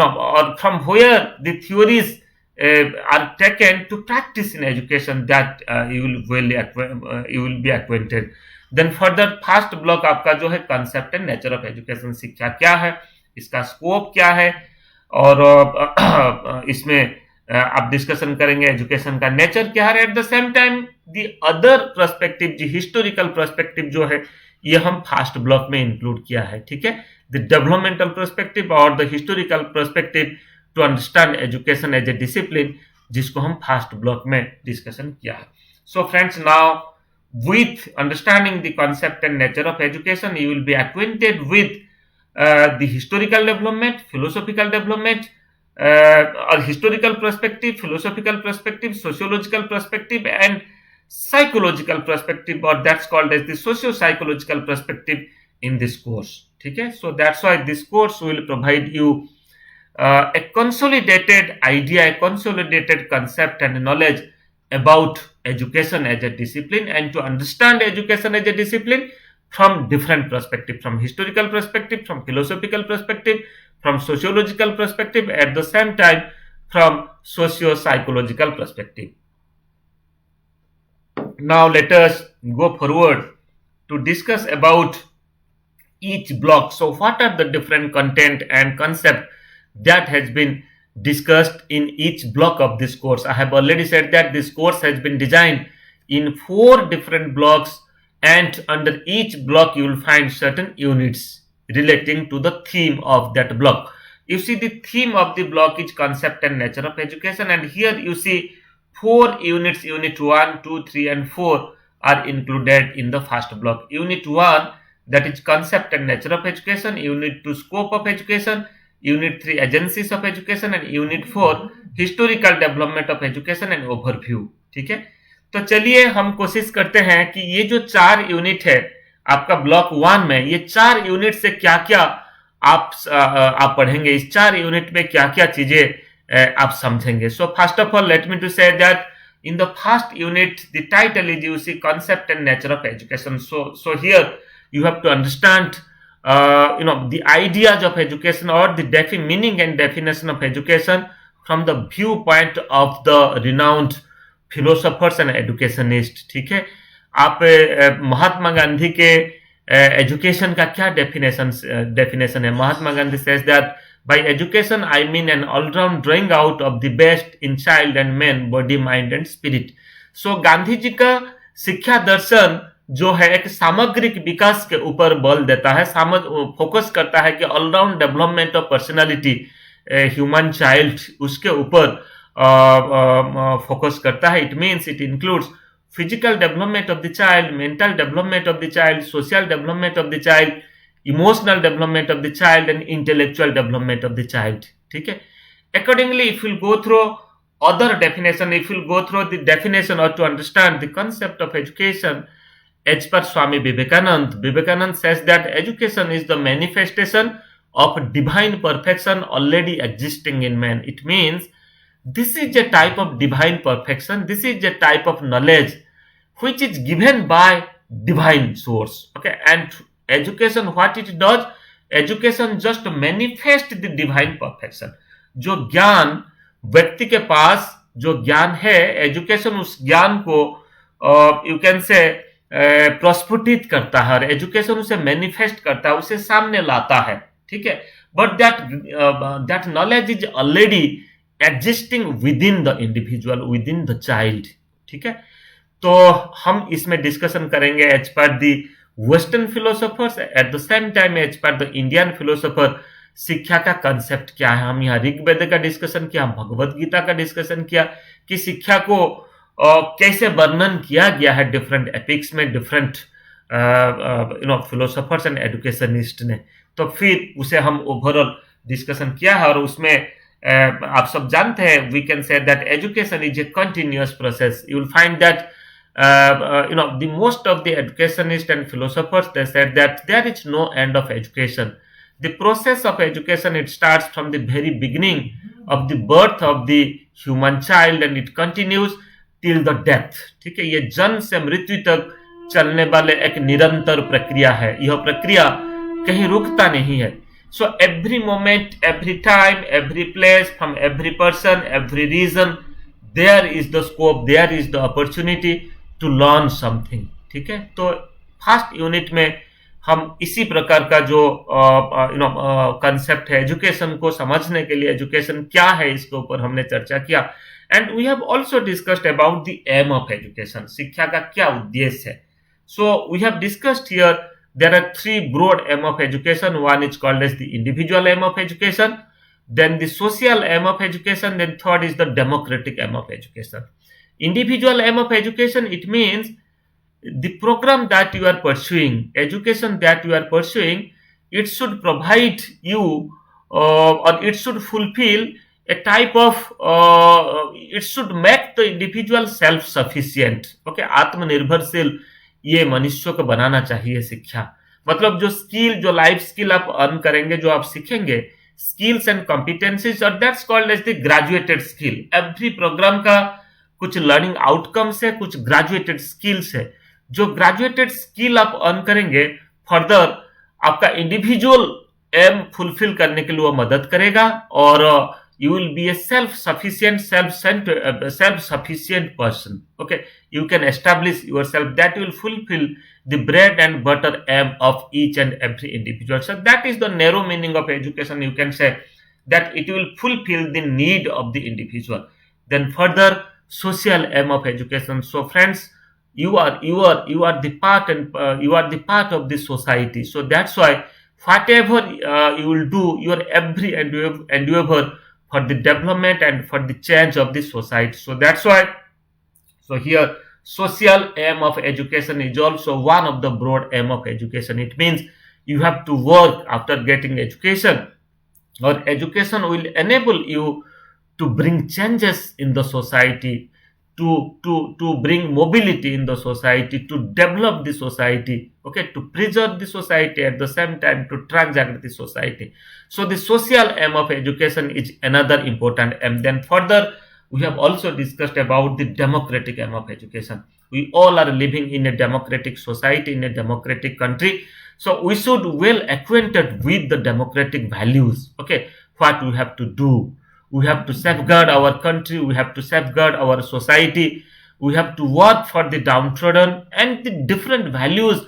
or from where the theories are taken to practice in education, that you will be acquainted. Then further first block आपका जो है concept and nature of education, शिक्षा क्या है, इसका scope क्या है, और इसमें आप डिस्कशन करेंगे एजुकेशन का नेचर क्या है। At the same time the other perspective, the historical perspective जो है ये हम फर्स्ट ब्लॉक में इंक्लूड किया है। ठीक है, द डेवलपमेंटल पर्सपेक्टिव और the historical perspective to understand education as a discipline, जिसको हम फर्स्ट ब्लॉक में डिस्कशन किया है। So friends, now with understanding the concept and nature of education, you will be acquainted with the historical development, philosophical development, or historical perspective, philosophical perspective, sociological perspective, and psychological perspective, or that's called as the socio-psychological perspective in this course. Okay, so that's why this course will provide you a consolidated idea, a consolidated concept and knowledge about education as a discipline, and to understand education as a discipline from different perspective, from historical perspective, from philosophical perspective, from sociological perspective, at the same time from socio-psychological perspective. Now let us go forward to discuss about each block. So what are the different content and concept that has been discussed in each block of this course? I have already said that this course has been designed in 4 different blocks, and under each block you will find certain units relating to the theme of that block. You see, the theme of the block is concept and nature of education, and here you see 4 units. Unit 1, 2, 3 and 4 are included in the first block. Unit 1, that is concept and nature of education. Unit 2, scope of education. Unit 3, agencies of education, and Unit 4, historical development of education and overview. ठीक है, तो चलिए हम कोशिश करते हैं कि ये जो 4 यूनिट है आपका ब्लॉक 1 में, ये 4 यूनिट से क्या क्या आप पढ़ेंगे, इस 4 यूनिट में क्या क्या चीजें आप समझेंगे। So first of all let me to say that in the first unit the title is, you see, concept and nature of education. So here you have to understand the ideas of education, or the meaning and definition of education from the viewpoint of the renowned philosophers and educationists. ठीक है, आप महात्मा गांधी के education का क्या definition है। Mahatma Gandhi says that by education I mean an all-round drawing out of the best in child and man, body, mind and spirit. So Gandhi ji का शिक्षा दर्शन जो है एक सामग्रिक विकास के ऊपर बल देता है, फोकस करता है कि all round development of personality, human child, उसके ऊपर फोकस करता है। It means it includes physical development of the child, mental development of the child, social development of the child, emotional development of the child and intellectual development of the child. ठीक है, accordingly if you go through other definition, if you go through the definition or to understand the concept of education as per Swami Vivekanand says that education is the manifestation of divine perfection already existing in man. It means this is a type of divine perfection, this is a type of knowledge which is given by divine source. Okay, and education, what it does, education just manifest the divine perfection. जो ज्ञान व्यक्ति के पास जो ज्ञान है, education उस ज्ञान को यू कैन से प्रस्फुटित करता है, और एजुकेशन उसे मैनिफेस्ट करता है, उसे सामने लाता है। ठीक है, but that knowledge is already existing within the individual, within the child. ठीक है, तो हम इसमें डिस्कशन करेंगे as per the western philosophers, at the same time as per the Indian philosopher, शिक्षा का कंसेप्ट क्या है। हम यहाँ ऋग्वेद का डिस्कशन किया, हम भगवत गीता का डिस्कशन किया कि शिक्षा को कैसे वर्णन किया गया है डिफरेंट एपिक्स में, डिफरेंट फिलोसोफर्स एंड एजुकेशनिस्ट ने। तो फिर उसे हम ओवरऑल डिस्कशन किया है, और उसमें आप सब जानते हैं, we can say that education is a continuous process. You will find that the most of the educationists and philosophers, they said that there is no end of education. The process of education, it starts from the very beginning of the birth of the human child and it continues till the death. ठीक है, ये जन्म से मृत्यु तक चलने वाले एक निरंतर प्रक्रिया है. यह प्रक्रिया कहीं रुकता नहीं है. So every moment, every time, every place, from every person, every reason, there is the scope, there is the opportunity to learn something. ठीक है, तो फर्स्ट यूनिट में हम इसी प्रकार का जो कंसेप्ट है एजुकेशन को समझने के लिए, एजुकेशन क्या है, इसके ऊपर हमने चर्चा किया. And we have also discussed about the aim of education. शिक्षा का क्या उद्देश्य है. So we have discussed here there are three broad aim of education. One is called as the individual aim of education, then the social aim of education, then third is the democratic aim of education. Individual aim of education, it means the program that you are pursuing, education that you are pursuing, it should provide you or it should fulfill a type of it should make the individual self sufficient. Okay, आत्मनिर्भरशील ये मनुष्य को बनाना चाहिए शिक्षा. मतलब जो skill, जो life skill आप earn करेंगे, जो आप सीखेंगे, skills and competencies, or that's called as the graduated skill. Every program का कुछ learning outcomes है, कुछ graduated skills है. जो graduated skill आप earn करेंगे, further आपका individual aim fulfill करने के लिए वो मदद करेगा, और you will be a self-sufficient, self-sufficient person. Okay, you can establish yourself, that will fulfill the bread and butter aim of each and every individual. So that is the narrow meaning of education. You can say that it will fulfill the need of the individual. Then further, social aim of education. So friends, you are the part, and you are the part of the society. So that's why whatever you will do, your every endeavor for the development and for the change of the society. So that's why, so here social aim of education is also one of the broad aim of education. It means you have to work after getting education, or education will enable you to bring changes in the society, to bring mobility in the society, to develop the society, okay, to preserve the society, at the same time to transact the society. So the social aim of education is another important aim. Then further, we have also discussed about the democratic aim of education. We all are living in a democratic society, in a democratic country. So we should well acquainted with the democratic values. Okay, what we have to do. We have to safeguard our country. We have to safeguard our society. We have to work for the downtrodden and the different values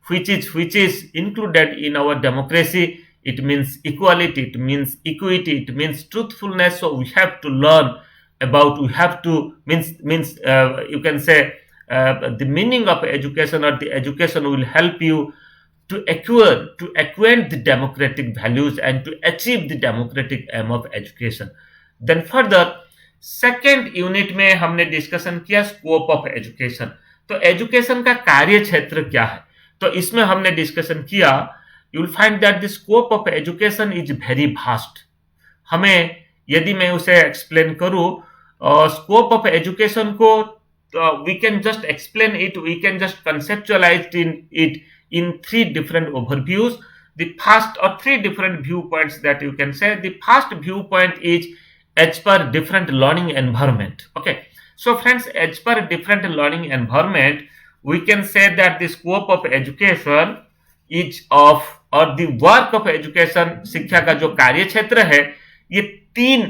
which is included in our democracy. It means equality. It means equity. It means truthfulness. So we have to learn about. We have to means you can say the meaning of education, or the education will help you to acquaint the democratic values and to achieve the democratic aim of education. Then further, second unit में हमने discussion किया scope of education. तो education का कार्य क्षेत्र क्या है, तो इसमें हमने डिस्कशन किया, you will find that the scope of education is very vast. हमें यदि मैं उसे एक्सप्लेन करूं, स्कोप ऑफ एजुकेशन को we can just explain it, we can just conceptualise it in three different overviews. The first, or three different viewpoints that you can say. The first viewpoint is as per different learning environment. Okay, so friends, as per different learning environment, we can say that the scope of education is of, or the work of education, शिक्षा का जो कार्य क्षेत्र है, ये तीन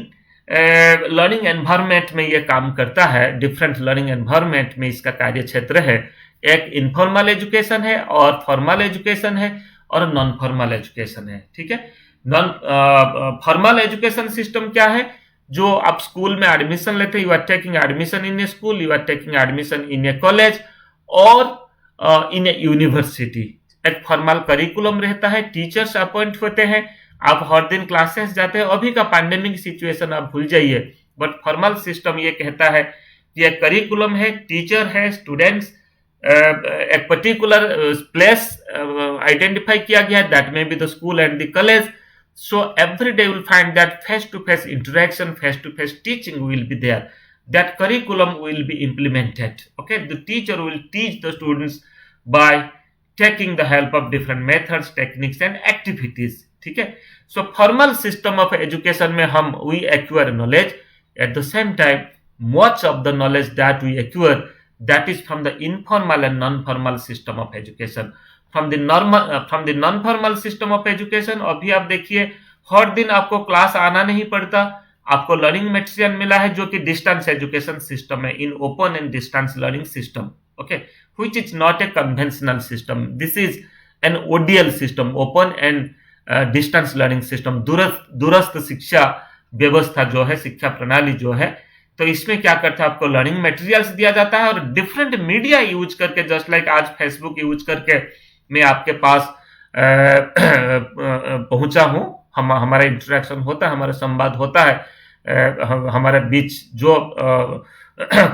learning environment में ये काम करता है. डिफरेंट लर्निंग एनवायरमेंट में इसका कार्य क्षेत्र है. एक इनफॉर्मल एजुकेशन है, और फॉर्मल एजुकेशन है, और नॉन फॉर्मल एजुकेशन है. ठीक है, नॉन फॉर्मल एजुकेशन सिस्टम क्या है, जो आप स्कूल में एडमिशन लेते हैं, you are taking admission in a school, you are taking admission in a college और इन ए यूनिवर्सिटी. एक फॉर्मल करिकुलम रहता है, टीचर्स अपॉइंट होते हैं, आप हर दिन क्लासेस जाते हैं. अभी का पैंडेमिक सिचुएशन आप भूल जाइए, बट फॉर्मल सिस्टम ये कहता है कि एक करिकुलम है, टीचर है, स्टूडेंट्स, एक पर्टिकुलर प्लेस आइडेंटिफाई किया गया है, दैट में be the school and the college. So every day you will find that face-to-face interaction, face-to-face teaching will be there. That curriculum will be implemented. Okay, the teacher will teach the students by taking the help of different methods, techniques and activities. ठीक है. So formal system of education में हम we acquire knowledge. At the same time, much of the knowledge that we acquire, that is from the informal and non-formal system of education. From the non-formal system of education, अभी आप देखिए हर दिन आपको class आना नहीं पड़ता, आपको learning material मिला है जो कि डिस्टेंस एजुकेशन सिस्टम है, in open and distance learning system. Okay, which is not a conventional system. This is an ODL system, open and distance learning system, दूरस्थ शिक्षा व्यवस्था जो है, शिक्षा प्रणाली जो है. तो इसमें क्या करता है, आपको लर्निंग मटेरियल्स दिया जाता है और डिफरेंट मीडिया यूज करके, जस्ट लाइक आज फेसबुक यूज करके मैं आपके पास पहुंचा हूं, हमारा इंटरेक्शन होता है, हमारा संवाद होता है, हमारे बीच जो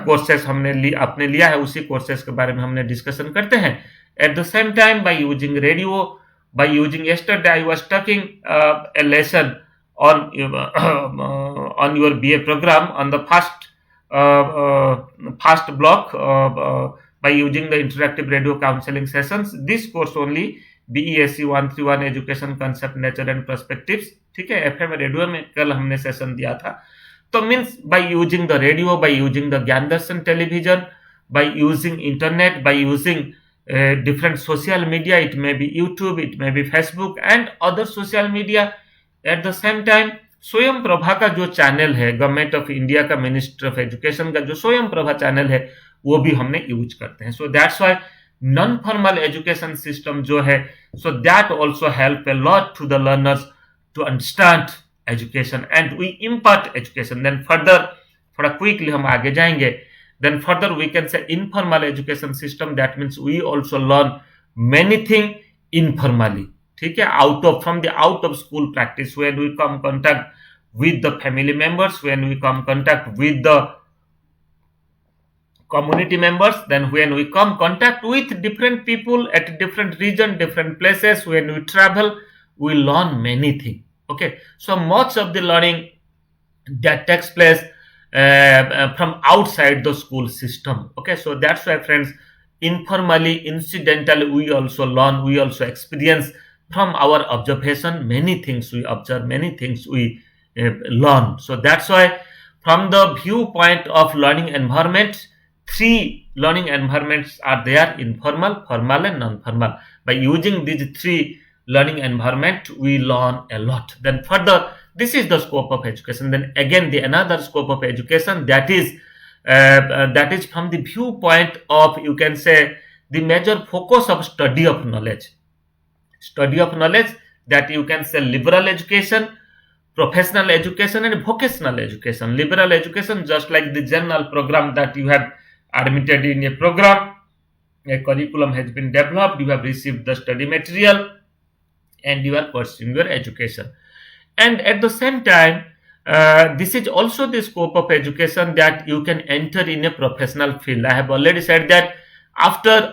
कोर्सेस आपने लिया है उसी कोर्सेस के बारे में हमने डिस्कशन करते हैं. Eight the same time by using radio, by using yesterday I was talking a lesson on your BA program on the first block by using the interactive radio counseling sessions. This course only BESC 131 Education Concept, Nature and Perspectives. ठीक है, FM radio में कल हमने session दिया था. तो means by using the radio, by using the Gyan Darshan television, by using internet, by using different social media, it may be YouTube, it may be Facebook and other social media. At the same time, स्वयं प्रभा का जो channel है, government of India का, minister of education का जो स्वयं Prabha channel है, वो भी हमने यूज करते हैं. So that's why non formal education system जो है, so that also help a lot to the learners to understand education and we impart education. Then further, थोड़ा क्विकली हम आगे जाएंगे. Then further we can say informal education system, that means we also learn many things informally. ठीक है, from the out of school practice, when we come contact with the family members, when we come contact with the community members, then when we come contact with different people at different region, different places, when we travel, we learn many things. Okay, so much of the learning that takes place from outside the school system. Okay, so that's why friends, informally, incidentally, we also learn, we also experience from our observation. Many things we observe, many things we learn. So that's why from the viewpoint of learning environment, 3 learning environments are there: informal, formal and non-formal. By using these 3 learning environment, we learn a lot. Then further, this is the scope of education. Then again, the another scope of education, that is from the viewpoint of, you can say, the major focus of study of knowledge. Study of knowledge, that you can say liberal education, professional education and vocational education. Liberal education, just like the general program that you have admitted in a program, a curriculum has been developed, you have received the study material and you are pursuing your education. And at the same time, this is also the scope of education, that you can enter in a professional field. I have already said that after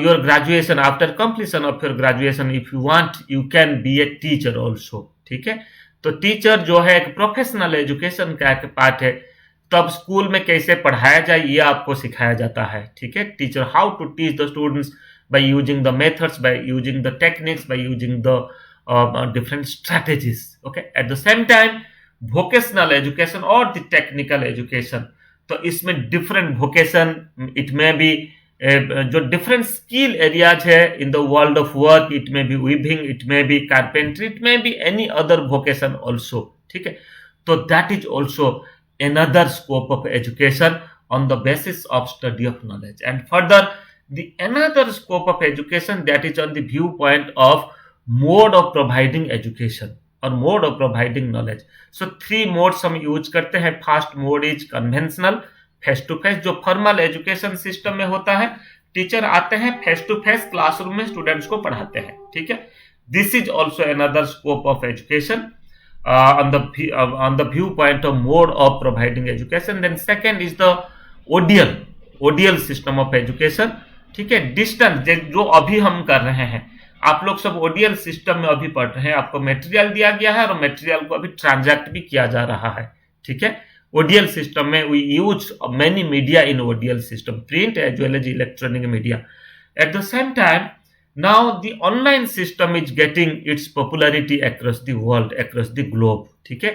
your graduation, after completion of your graduation, if you want, you can be a teacher also. ठीक है, तो teacher जो है एक professional education का एक part है. तब स्कूल में कैसे पढ़ाया जाए ये आपको सिखाया जाता है. ठीक है, teacher how to teach the students by using the methods, by using the techniques, by using the different strategies. Okay, at the same time, vocational education or the technical education, तो इसमें different vocation, it may be जो different skill areas है in the world of work, it may be weaving, it may be carpentry, it may be any other vocation also. ठीक है, तो that is also another scope of education on the basis of study of knowledge. And further, the another scope of education, that is on the viewpoint of mode of providing education or mode of providing knowledge. So 3 modes हम use करते हैं. First mode is conventional, face to face, जो formal education system में होता है. Teacher आते हैं face to face classroom में स्टूडेंट्स को पढ़ाते हैं. ठीक है, this is also another scope of education on the viewpoint of mode of providing education. Then second is the ODL system of education. ठीक है, डिस्टेंस जो अभी हम कर रहे हैं, आप लोग सब ओडीएल सिस्टम में अभी पढ़ रहे हैं, आपको मटेरियल दिया गया है और मटेरियल को अभी ट्रांजैक्ट भी किया जा रहा है, ठीक है। ओडीएल सिस्टम में we use many media in ODL system, print as well as electronic media. At the same time now the online system is getting its popularity across the world, across the globe, ठीक है।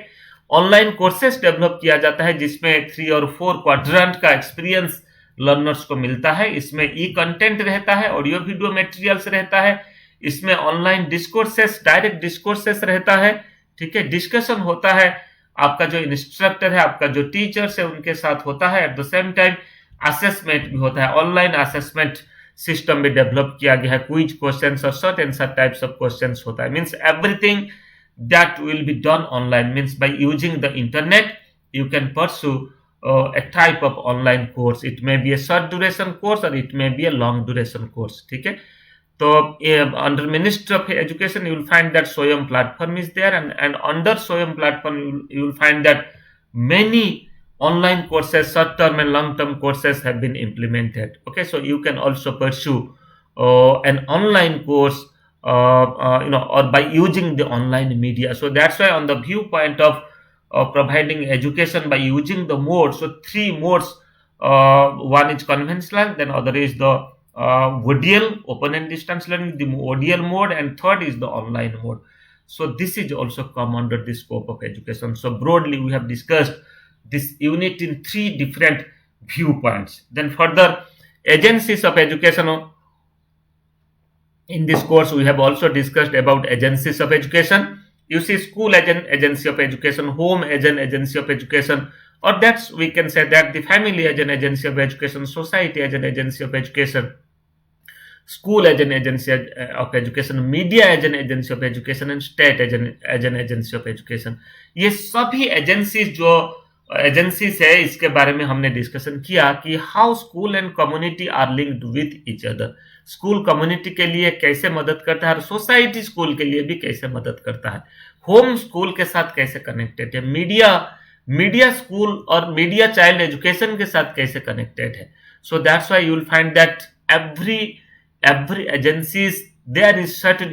Online courses develop किया जाता है जिसमें 3 और 4 quadrant का experience learners को मिलता है। इसमें ई कंटेंट रहता है, ऑडियो वीडियो मटेरियल्स रहता है, इसमें ऑनलाइन डिस्कोर्सेस, डायरेक्ट डिस्कोर्सेस रहता है, ठीक है। डिस्कशन होता है, आपका जो इंस्ट्रक्टर है, आपका जो टीचर्स है उनके साथ होता है। At the same time assessment भी होता है, ऑनलाइन असेसमेंट सिस्टम भी डेवलप किया गया है, क्विज क्वेश्चंस और short and short types of questions होता है। Means everything that will be done online, means by using the internet you can pursue a type of online course. It may be a short duration course or it may be a long duration course, ठीक है। तो under Ministry of Education you will find that SWAYAM platform is there, and under SWAYAM platform you will find that many online courses, short term and long term courses have been implemented. Okay, so you can also pursue an online course or by using the online media. So that's why on the viewpoint of providing education by using the modes, so 3 modes, one is conventional, then other is the ODL, open and distance learning, the ODL mode, and third is the online mode. So this is also come under the scope of education. So broadly we have discussed this unit in 3 different viewpoints. Then further, agencies of education. In this course we have also discussed about agencies of education. You see school as an agency of education, home as an agency of education, or that's we can say that the family as an agency of education, society as an agency of education, school as an agency of education, media as an agency of education, and state as an agency of education. ये सभी agencies जो agencies है इसके बारे में हमने discussion किया कि how school and community are linked with each other. School community के लिए कैसे मदद करता है और सोसाइटी स्कूल के लिए भी कैसे मदद करता है, होम स्कूल के साथ कैसे कनेक्टेड है, मीडिया स्कूल और मीडिया चाइल्ड एजुकेशन के साथ कैसे कनेक्टेड है। So that's why you will find that every agencies there is certain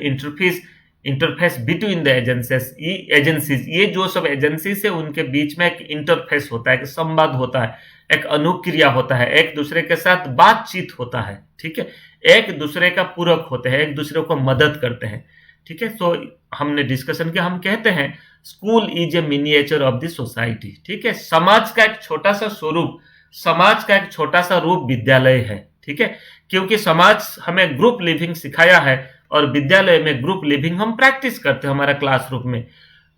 interface between the agencies. ये जो सब एजेंसीज है उनके बीच में एक इंटरफेस होता है, एक संवाद होता है, एक अनुक्रिया होता है, एक दूसरे के साथ बातचीत होता है, ठीक है, एक दूसरे का पूरक होते हैं, एक दूसरे को मदद करते हैं, ठीक है। तो हमने डिस्कशन किया, हम कहते हैं school is a miniature of the society, ठीक है। समाज का एक छोटा सा स्वरूप, समाज का एक छोटा सा रूप विद्यालय है, ठीक है, क्योंकि समाज हमें ग्रुप लिविंग सिखाया है और विद्यालय में ग्रुप लिविंग हम प्रैक्टिस करते हैं हमारा क्लासरूम में।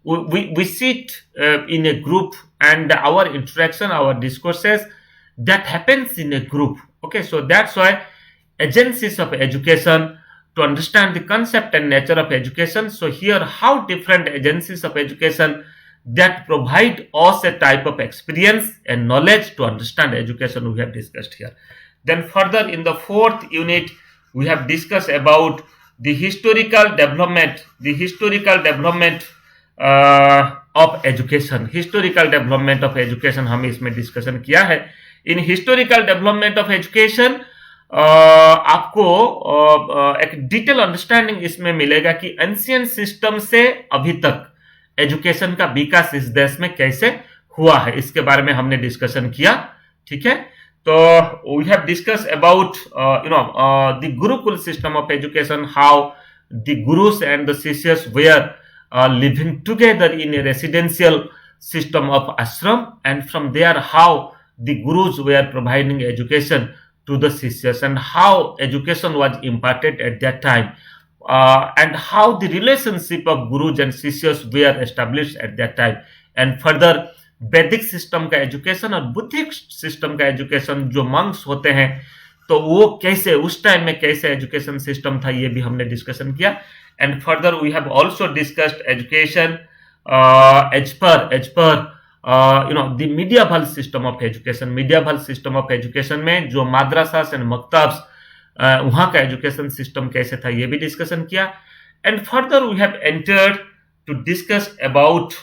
we sit in a group and our interaction, our discourses that happens in a group. Okay, so that's why agencies of education, to understand the concept and nature of education. So here how different agencies of education that provide us a type of experience and knowledge to understand education we have discussed here. Then further in the 4th unit we have discussed about the historical development of education. Historical development of education हम इसमें discussion किया है। इन historical development of education आपको एक detail understanding इसमें मिलेगा कि ancient system से अभी तक एजुकेशन का विकास इस देश में कैसे हुआ है, इसके बारे में हमने डिस्कशन किया, ठीक है। तो we have discuss about the gurukul system of education, how the gurus and the shishyas were living together in a residential system of ashram, and from there how the gurus were providing education to the sishyas and how education was imparted at that time, and how the relationship of gurus and sishyas were established at that time, and further वैदिक system का education और बुद्धिक system का education जो monks होते हैं तो वो कैसे उस टाइम में कैसे एजुकेशन सिस्टम था ये भी हमने डिस्कशन किया। And further we have also discussed education as per the medieval system of education. Medieval system of education में जो madrasas and maktabs वहाँ का education system कैसे था ये भी discussion किया। And further we have entered to discuss about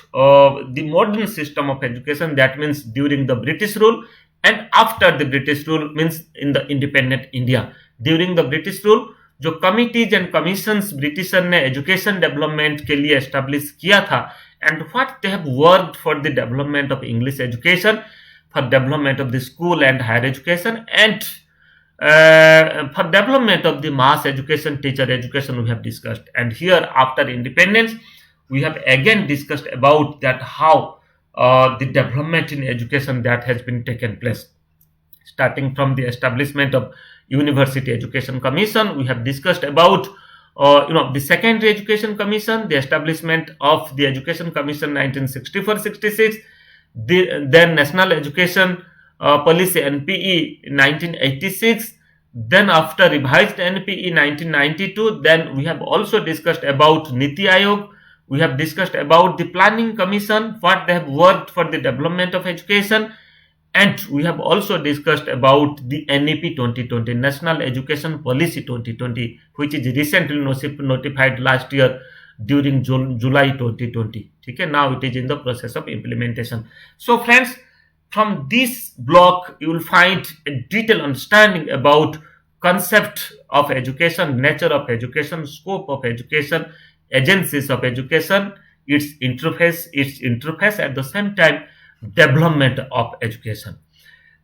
the modern system of education, that means during the British rule and after the British rule, means in the independent India. During the British rule जो committees and commissions Britisher ने education development के लिए establish किया था, and what they have worked for the development of English education, for development of the school and higher education, and for development of the mass education, teacher education we have discussed. And here after independence we have again discussed about that how the development in education that has been taken place, starting from the establishment of University Education Commission. We have discussed about the Secondary Education Commission, the establishment of the Education Commission 1964-66, then National Education Policy NPE 1986, then after revised NPE 1992, then we have also discussed about Niti Aayog, we have discussed about the Planning Commission, what they have worked for the development of education, and we have also discussed about the NEP 2020, National Education Policy 2020, which is recently notified last year during July 2020. Okay, now it is in the process of implementation. So friends, from this block you will find a detailed understanding about concept of education, nature of education, scope of education, agencies of education, its interface, at the same time development of education.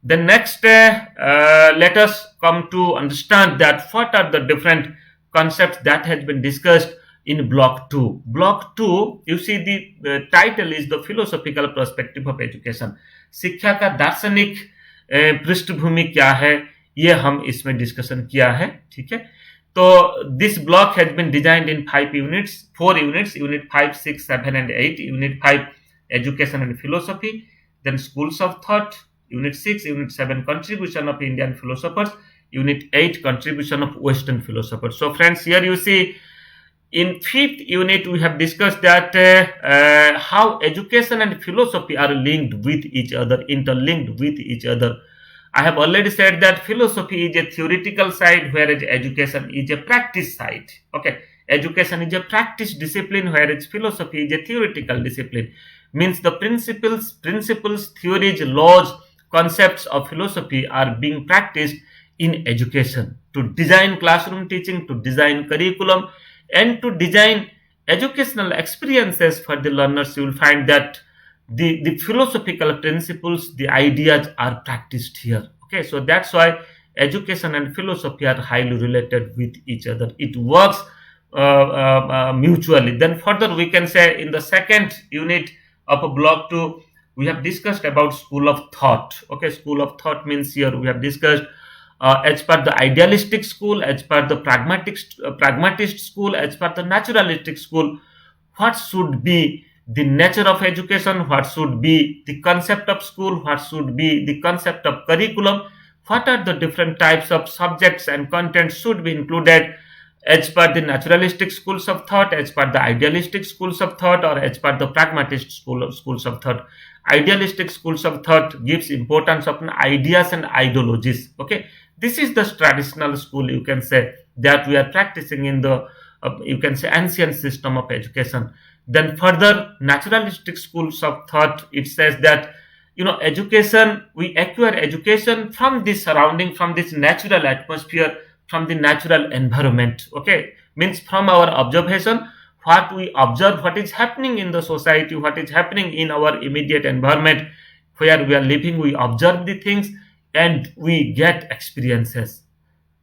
The next let us come to understand that what are the different concepts that has been discussed in block 2. Block 2, you see the title is the philosophical perspective of education. शिक्षा का दार्शनिक पृष्ठभूमि क्या है, ये हम इसमें discussion किया है. ठीक है, तो this block has been designed in 4 units, unit 5, 6, 7 and 8. Unit 5 education and philosophy, then schools of thought. Unit 6, unit 7 contribution of Indian philosophers. Unit 8 contribution of Western philosophers. So friends, here you see in 5th unit we have discussed that how education and philosophy are linked with each other, interlinked with each other. I have already said that philosophy is a theoretical side, whereas education is a practice side. Okay, education is a practice discipline, whereas philosophy is a theoretical discipline. Means the principles, theories, laws, concepts of philosophy are being practiced in education to design classroom teaching, to design curriculum, and to design educational experiences for the learners. You will find that the philosophical principles, the ideas are practiced here. Okay, so that's why education and philosophy are highly related with each other. It works mutually. Then further we can say in the 2nd unit of block 2 we have discussed about school of thought. Okay, school of thought means here we have discussed as per the idealistic school, as per the pragmatist school, as per the naturalistic school, what should be the nature of education, what should be the concept of school, what should be the concept of curriculum, what are the different types of subjects and contents should be included as per the naturalistic schools of thought, as per the idealistic schools of thought, or as per the pragmatist schools of thought. Idealistic schools of thought gives importance of ideas and ideologies. Okay, this is the traditional school, you can say, that we are practicing in the you can say ancient system of education. Then further naturalistic schools of thought, it says that education, we acquire education from this surrounding, from this natural atmosphere, from the natural environment. Okay, means from our observation, what we observe, what is happening in the society, what is happening in our immediate environment where we are living, we observe the things and we get experiences.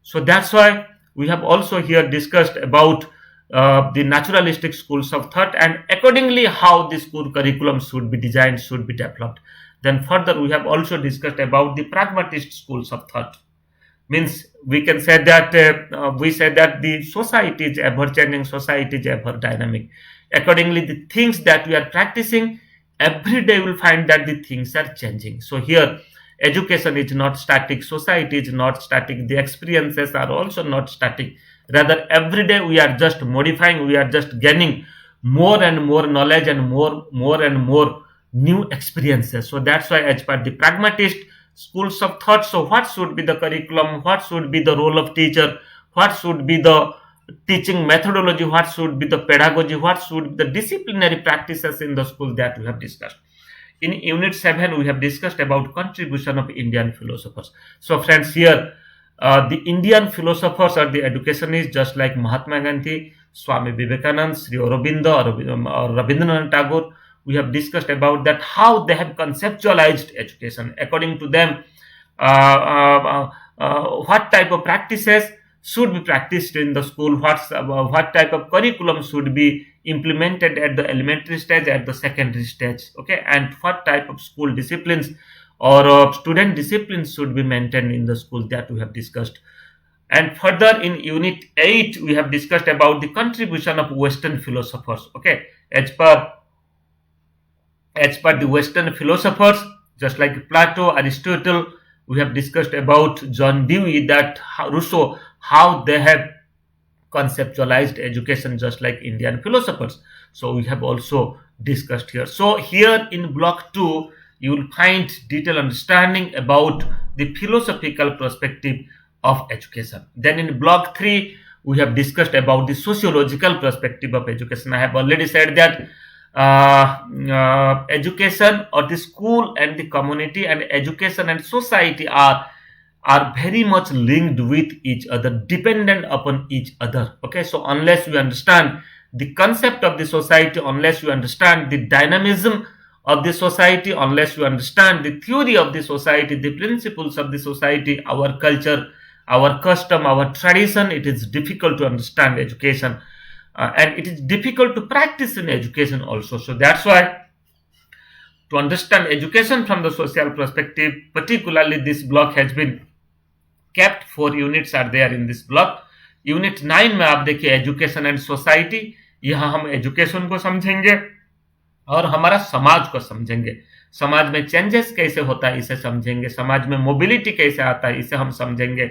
So that's why we have also here discussed about the naturalistic schools of thought, and accordingly how the school curriculum should be designed, should be developed. Then further we have also discussed about the pragmatist schools of thought. Means we can say that we say that the society is ever changing, society is ever dynamic. Accordingly, the things that we are practicing every day, we will find that the things are changing. So here education is not static, society is not static, the experiences are also not static. Rather, every day we are just modifying, we are just gaining more and more knowledge and more and more new experiences. So that's why as per the pragmatist schools of thought, so what should be the curriculum, what should be the role of teacher, what should be the teaching methodology, what should be the pedagogy, what should be the disciplinary practices in the school, that we have discussed. In unit 7 we have discussed about contribution of Indian philosophers. So friends, here The Indian philosophers or the educationists, just like Mahatma Gandhi, Swami Vivekananda, Sri Aurobindo, or Rabindranath Tagore, we have discussed about that how they have conceptualized education. According to them, what type of practices should be practiced in the school, what type of curriculum should be implemented at the elementary stage, at the secondary stage, okay, and what type of school disciplines or student disciplines should be maintained in the school, that we have discussed. And further, in unit 8 we have discussed about the contribution of Western philosophers, okay, as per the Western philosophers, just like Plato, Aristotle, we have discussed about John Dewey, that Rousseau, how they have conceptualized education just like Indian philosophers. So we have also discussed here. So here in block 2, you will find detailed understanding about the philosophical perspective of education. Then in block 3, we have discussed about the sociological perspective of education. I have already said that education, or the school and the community, and education and society are very much linked with each other, dependent upon each other, okay. So unless we understand the concept of the society, unless we understand the dynamism of the society, unless we understand the theory of the society, the principles of the society, our culture, our custom, our tradition, it is difficult to understand education, and it is difficult to practice in education also. So that's why, to understand education from the social perspective, particularly this block has been kept, 4 units are there in this block. Unit 9 में आप देखिए education and society, यहाँ हम education को समझेंगे और हमारा समाज को समझेंगे। समाज में चेंजेस कैसे होता है इसे समझेंगे, समाज में मोबिलिटी कैसे आता है इसे हम समझेंगे,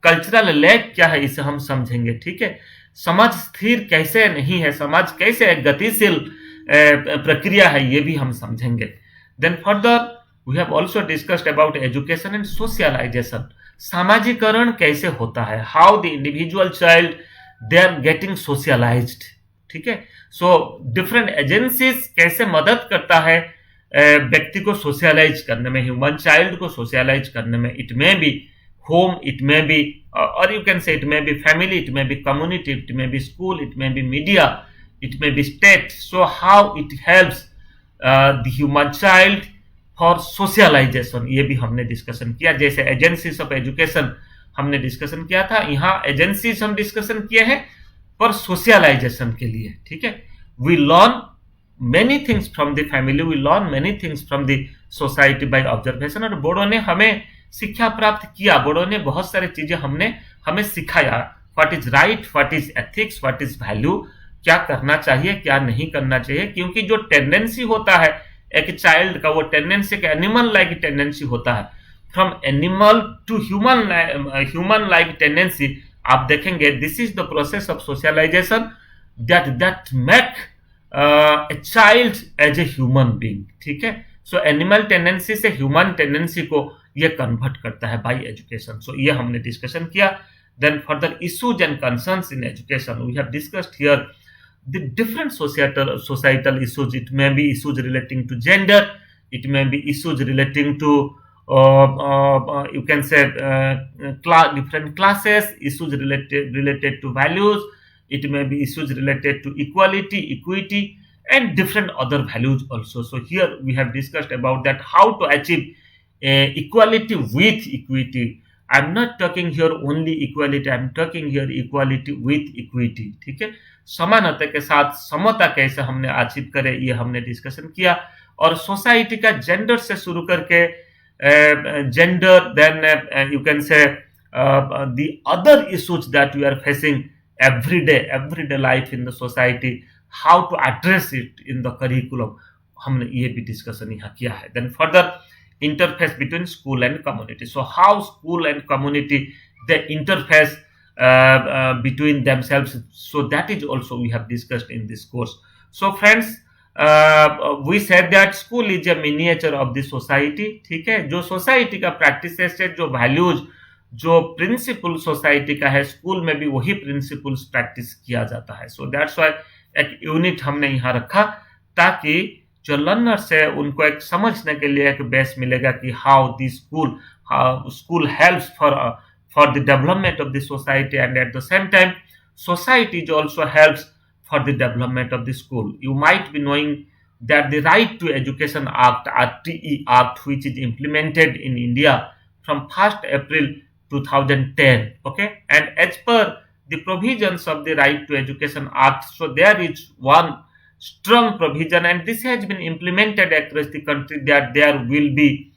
कल्चरल लैग क्या है इसे हम समझेंगे, ठीक है। समाज स्थिर कैसे नहीं है, समाज कैसे एक गतिशील प्रक्रिया है, ये भी हम समझेंगे। Then further we have also discussed about education and socialization, सामाजिकरण कैसे होता है, how the individual child they are getting socialized, ठीक है। सो डिफरेंट एजेंसीज कैसे मदद करता है व्यक्ति को सोशलाइज करने में, ह्यूमन चाइल्ड को सोशलाइज करने में। It may B home, it may be, or you can say it may be family, it may be community, it may be school, it may be media, it may be state. So how it helps the human child for socialization, ये भी हमने discussion किया। जैसे agencies of education हमने discussion किया था, यहाँ agencies हम डिस्कशन किए हैं पर सोशलाइजेशन के लिए, ठीक है। We learn many things from the family, we learn many things from the society by observation। और बोर्डो ने हमें शिक्षा प्राप्त किया, बोर्डो ने बहुत सारी चीजें हमें सिखाया, what is right, what is ethics, what is value, क्या करना चाहिए क्या नहीं करना चाहिए। क्योंकि जो टेंडेंसी होता है एक चाइल्ड का, वो टेंडेंसी एक एनिमल लाइक टेंडेंसी होता है, from animal to human like tendency. आप देखेंगे this is the process of socialisation that make a child as a human being, ठीक है। सो एनिमल टेंडेंसी से ह्यूमन टेंडेंसी को ये कन्वर्ट करता है बाय एजुकेशन। सो ये हमने डिस्कशन किया। Then further issues and concerns in education, we have discussed here the different societal issues. It may be issues relating to gender, it may be issues relating to you can say different classes, issues related to values, it may be issues related to equity and different other values also. So here we have discussed about that how to achieve equality with equity. I'm not talking here only equality, I'm talking here equality with equity, ठीक है। समानता के साथ समता कैसे हमने achieve करे, ये हमने डिस्कशन किया। और सोसाइटी का जेंडर से शुरू करके gender, then you can say the other issues that we are facing everyday life in the society, how to address it in the curriculum, हमने ये भी डिस्कशन यहाँ किया है। Then further interface between school and community. So how school and community they interface between themselves. So that is also we have discussed in this course. So friends, we said that school is a miniature of the society, ठीक है। जो society का practices है, जो values, जो principal society का है, school में भी वही प्रिंसिपल्स प्रैक्टिस किया जाता है। सो दैट्स व्हाई एक यूनिट हमने यहाँ रखा, ताकि जो लर्नर्स है उनको एक समझने के लिए एक बेस मिलेगा कि how the school helps for the development of the society, and at the same time society also helps for the development of the school. You might be knowing that the Right to Education Act, RTE Act, which is implemented in India from 1st April 2010, okay, and as per the provisions of the Right to Education Act, so there is one strong provision, and this has been implemented across the country, that there will be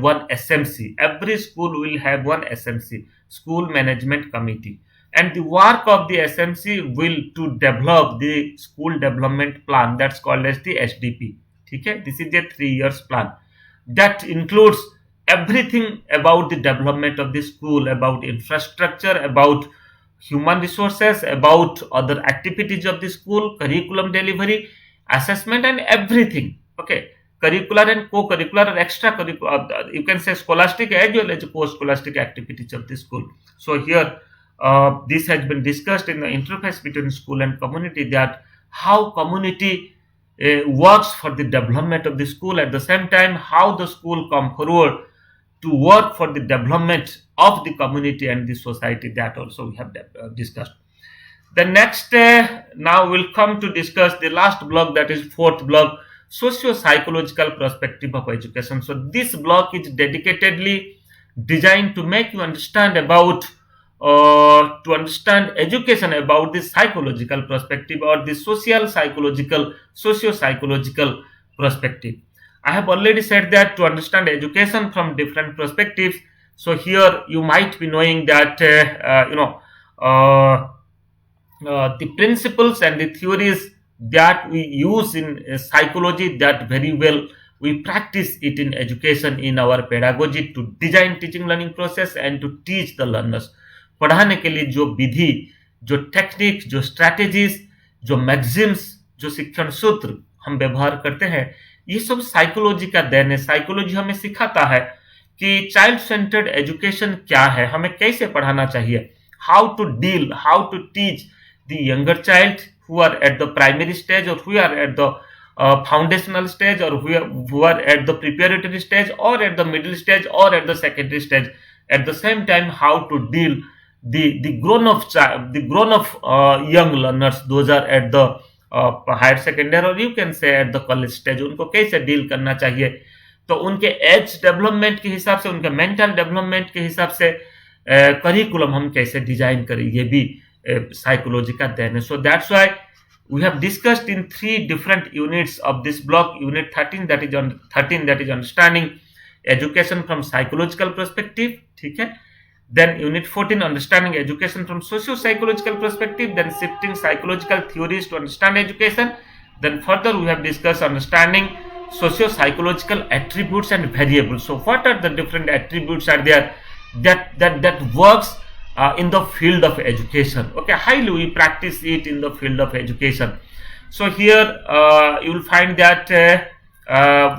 one SMC. Every school will have one SMC, School Management Committee, and the work of the SMC will to develop the school development plan, that's called as the SDP. Okay, this is a 3 years plan that includes everything about the development of the school, about infrastructure, about human resources, about other activities of the school, curriculum delivery, assessment, and everything. Okay, curricular and co-curricular or extracurricular, you can say scholastic as well as co-scholastic activities of the school. So here, this has been discussed in the interface between school and community, that how community works for the development of the school, at the same time how the school come forward to work for the development of the community and the society. That also we have discussed. The next, now we'll come to discuss the last block, that is fourth block, socio-psychological perspective of education. So this block is dedicatedly designed to make you understand about to understand education about the psychological perspective, or the socio-psychological perspective. I have already said that to understand education from different perspectives. So here you might be knowing that the principles and the theories that we use in psychology, that very well we practice it in education, in our pedagogy, to design teaching learning process and to teach the learners. पढ़ाने के लिए जो विधि, जो technique, जो strategies, जो Maxim's, जो शिक्षण सूत्र हम व्यवहार करते हैं, ये सब साइकोलॉजी का देन है. साइकोलॉजी हमें सिखाता है कि चाइल्ड सेंटर्ड एजुकेशन क्या है, हमें कैसे पढ़ाना चाहिए, how to deal, how to teach the younger child who are at the primary stage, or who are at the foundational stage, or who are at the preparatory stage, or at the middle stage, or at the secondary stage. At the same time, how to deal the grown up young learners, those are at the higher secondary, or you can say at the college stage, उनको कैसे deal करना चाहिए. तो उनके as development के हिसाब से, उनके मेंटल डेवलपमेंट के हिसाब से करिकुलम हम कैसे डिजाइन करें, ये भी psychology का देन है. So that's why we have discussed in 3 different units of this block. Unit 13, that is understanding education from psychological perspective, ठीक है. Then unit 14, understanding education from socio-psychological perspective. Then shifting psychological theories to understand education. Then further we have discussed understanding socio-psychological attributes and variables. So what are the different attributes are there that works in the field of education? Okay, highly we practice it in the field of education. So here you will find that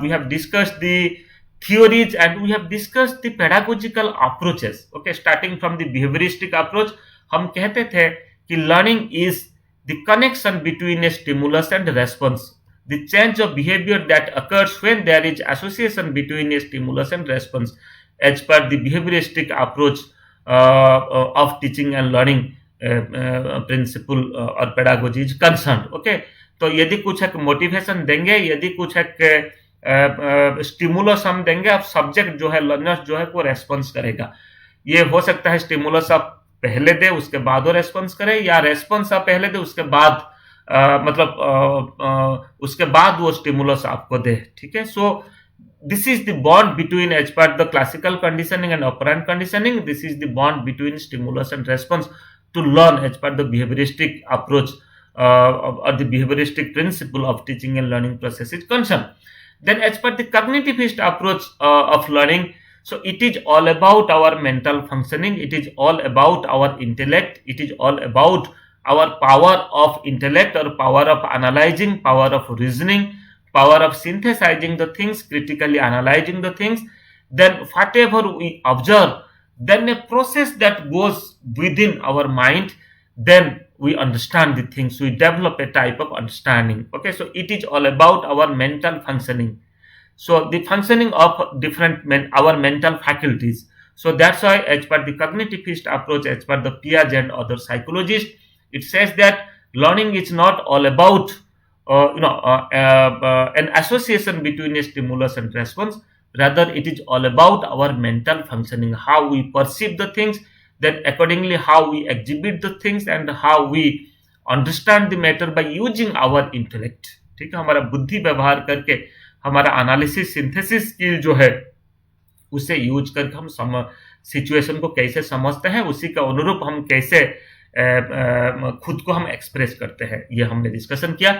we have discussed the theories and we have discussed the pedagogical approaches. Okay, starting from the behavioristic approach, हम कहते थे कि learning is the connection between a stimulus and response, the change of behavior that occurs when there is association between a stimulus and response, as per the behavioristic approach of teaching and learning principle or pedagogy is concerned. Okay, तो यदि कुछ एक motivation देंगे, यदि कुछ एक stimulus हम देंगे, अब सब्जेक्ट जो है, लर्नर्स जो है, वो रेस्पॉन्स करेगा. ये हो सकता है स्टिमुलस आप पहले दे उसके बाद वो रेस्पॉन्स करे, या रेस्पॉन्स आप पहले दे उसके बाद उसके बाद वो स्टिमुलस आपको दे. ठीक है. सो this is the bond between, as per the classical conditioning and operant conditioning, this is the bond between stimulus and response to learn as per the behavioristic approach or the behavioristic principle of teaching and learning process is concerned. Then as per the cognitivist approach of learning, so it is all about our mental functioning, it is all about our intellect, it is all about our power of intellect or power of analyzing, power of reasoning, power of synthesizing the things, critically analyzing the things. Then whatever we observe, then a process that goes within our mind, then we understand the things, we develop a type of understanding. Okay, so it is all about our mental functioning. So the functioning of different our mental faculties. So that's why, as per the cognitivist approach, as per the Piaget and other psychologists, it says that learning is not all about an association between a stimulus and response. Rather, it is all about our mental functioning, how we perceive the things, then accordingly how we exhibit the things, and how we understand the matter by using our intellect. ठीक है, हमारा बुद्धि व्यवहार करके हमारा analysis synthesis skill जो है उसे यूज करके हम सिचुएशन को कैसे समझते हैं, उसी के अनुरूप हम कैसे खुद को हम एक्सप्रेस करते हैं, ये हमने डिस्कशन किया.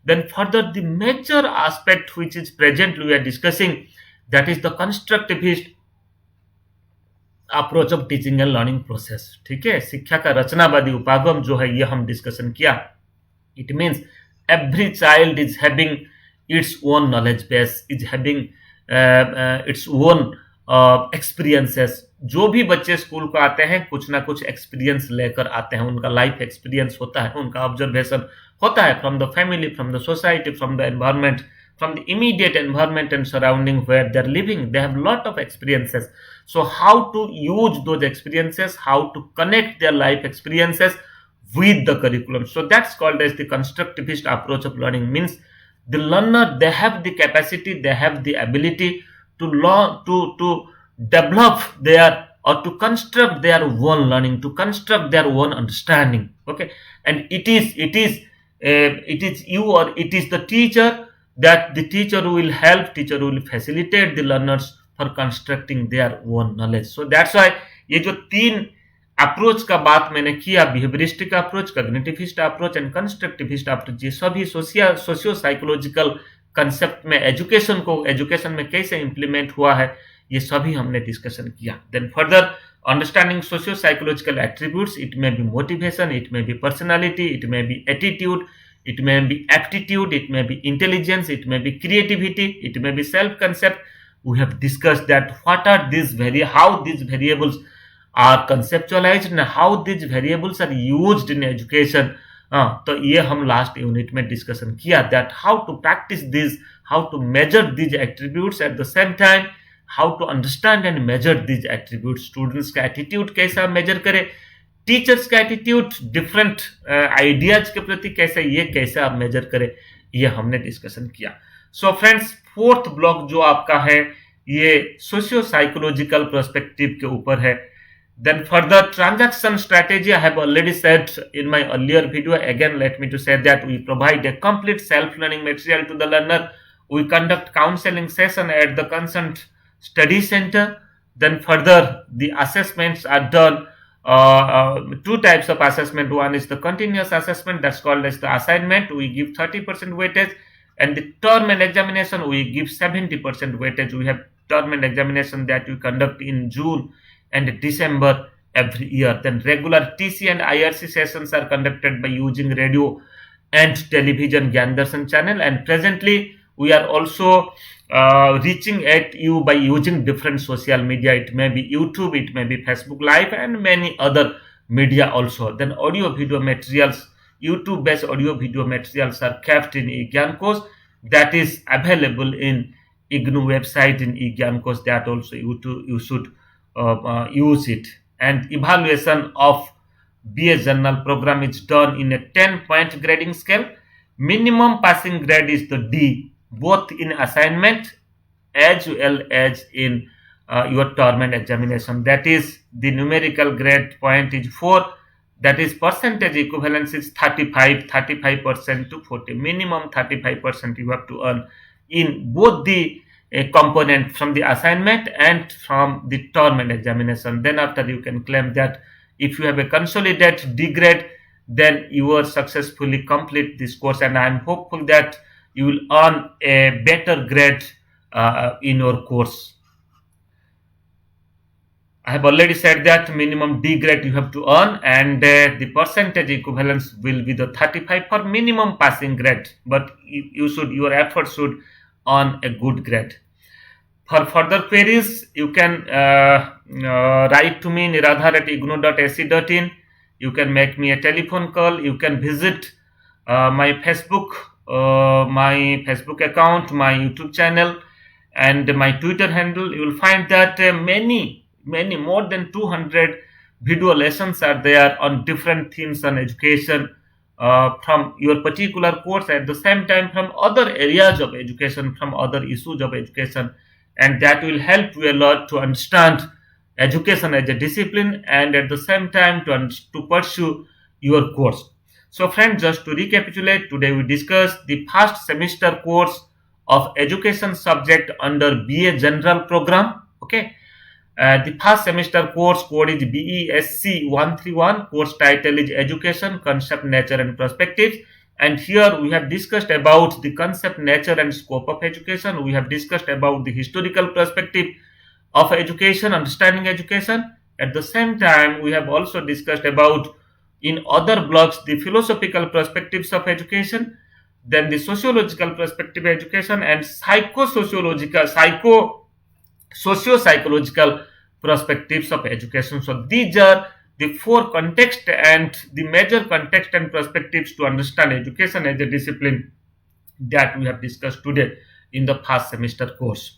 Then further the major aspect which is present we are discussing, that is the constructivist approach of teaching and learning process. ठीक है, शिक्षा का रचनावादी उपागम जो है ये हम डिस्कशन किया. It means every child is having its own knowledge base, is having its own experiences. जो भी बच्चे स्कूल को आते हैं कुछ ना कुछ एक्सपीरियंस लेकर आते हैं, उनका लाइफ एक्सपीरियंस होता है, उनका ऑब्जर्वेशन होता है from the family, from the society, from the environment, from the immediate environment and surrounding where they're living. They have lot of experiences. So how to use those experiences, how to connect their life experiences with the curriculum. So that's called as the constructivist approach of learning. Means the learner, they have the capacity, they have the ability to learn, to develop their or to construct their own learning, to construct their own understanding. Okay, and it is you or it is the teacher, that the teacher will help, teacher will facilitate the learners for constructing their own knowledge. So that's why ये जो तीन approach का बात मैंने किया, behaviouristic approach, cognitivist approach and constructivist approach, ये सभी socio psychological concept में एजुकेशन में कैसे इंप्लीमेंट हुआ है, ये सभी हमने डिस्कशन किया. Then further understanding socio psychological attributes, it may be motivation, it may be personality, it may be attitude, it may be aptitude, it may be intelligence, it may be creativity, it may be self-concept. We have discussed that what are these how these variables are conceptualized and how these variables are used in education. तो ये हम last unit में discussion किया, that how to practice this, how to measure these attributes, at the same time how to understand and measure these attributes. Students का attitude कैसा major करें, teachers का attitude different ideas के प्रति कैसे आप मेजर करें, ये हमने डिस्कशन किया. सो फ्रेंड्स, फोर्थ ब्लॉक जो आपका है ये सोशियो साइकोलॉजिकल पर्सपेक्टिव के ऊपर है. Then further transaction strategy, I have already said in my earlier video. Again let me to say that we provide a complete self learning material to the learner. We conduct counselling session at the concern study centre. Then further the assessments are done. Two types of assessment. One is the continuous assessment, that's called as the assignment. We give 30% weightage, and the term and examination we give 70% weightage. We have term and examination that we conduct in June and December every year. Then regular TC and IRC sessions are conducted by using radio and television Gyan Darshan channel, and presently we are also reaching at you by using different social media. It may be YouTube, it may be Facebook Live, and many other media also. Then audio video materials, YouTube based audio video materials are kept in eGyan course, that is available in IGNOU website in eGyan course, that also you should use it. And evaluation of BA Journal program is done in a 10-point grading scale. Minimum passing grade is the D, both in assignment as well as in your term and examination. That is, the numerical grade point is 4. That is, percentage equivalence is 35% to 40. Minimum 35% you have to earn in both the component from the assignment and from the term and examination. Then after you can claim that if you have a consolidated D grade, then you are successfully complete this course, and I am hopeful that you will earn a better grade in your course. I have already said that minimum D grade you have to earn, and the percentage equivalence will be the 35 for minimum passing grade, but your effort should earn a good grade. For further queries, you can write to me niradhar@ignou.ac.in. You can make me a telephone call. You can visit my Facebook account, my YouTube channel, and my Twitter handle. You will find that many more than 200 video lessons are there on different themes on education from your particular course, at the same time from other areas of education, from other issues of education, and that will help you a lot to understand education as a discipline and at the same time to pursue your course. So friends, just to recapitulate, today we discussed the first semester course of education subject under BA General program. Okay. The first semester course code is BESC 131. Course title is Education, Concept, Nature and Perspectives. And here we have discussed about the concept, nature and scope of education. We have discussed about the historical perspective of education, understanding education. At the same time, we have also discussed about in other blocks the philosophical perspectives of education, then the sociological perspective of education, and socio-psychological perspectives of education. So these are the four context and the major context and perspectives to understand education as a discipline that we have discussed today in the first semester course.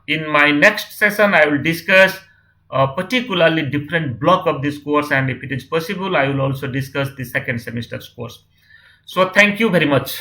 In my next session, I will discuss a particularly different block of this course, and if it is possible, I will also discuss the second semester's course. So thank you very much.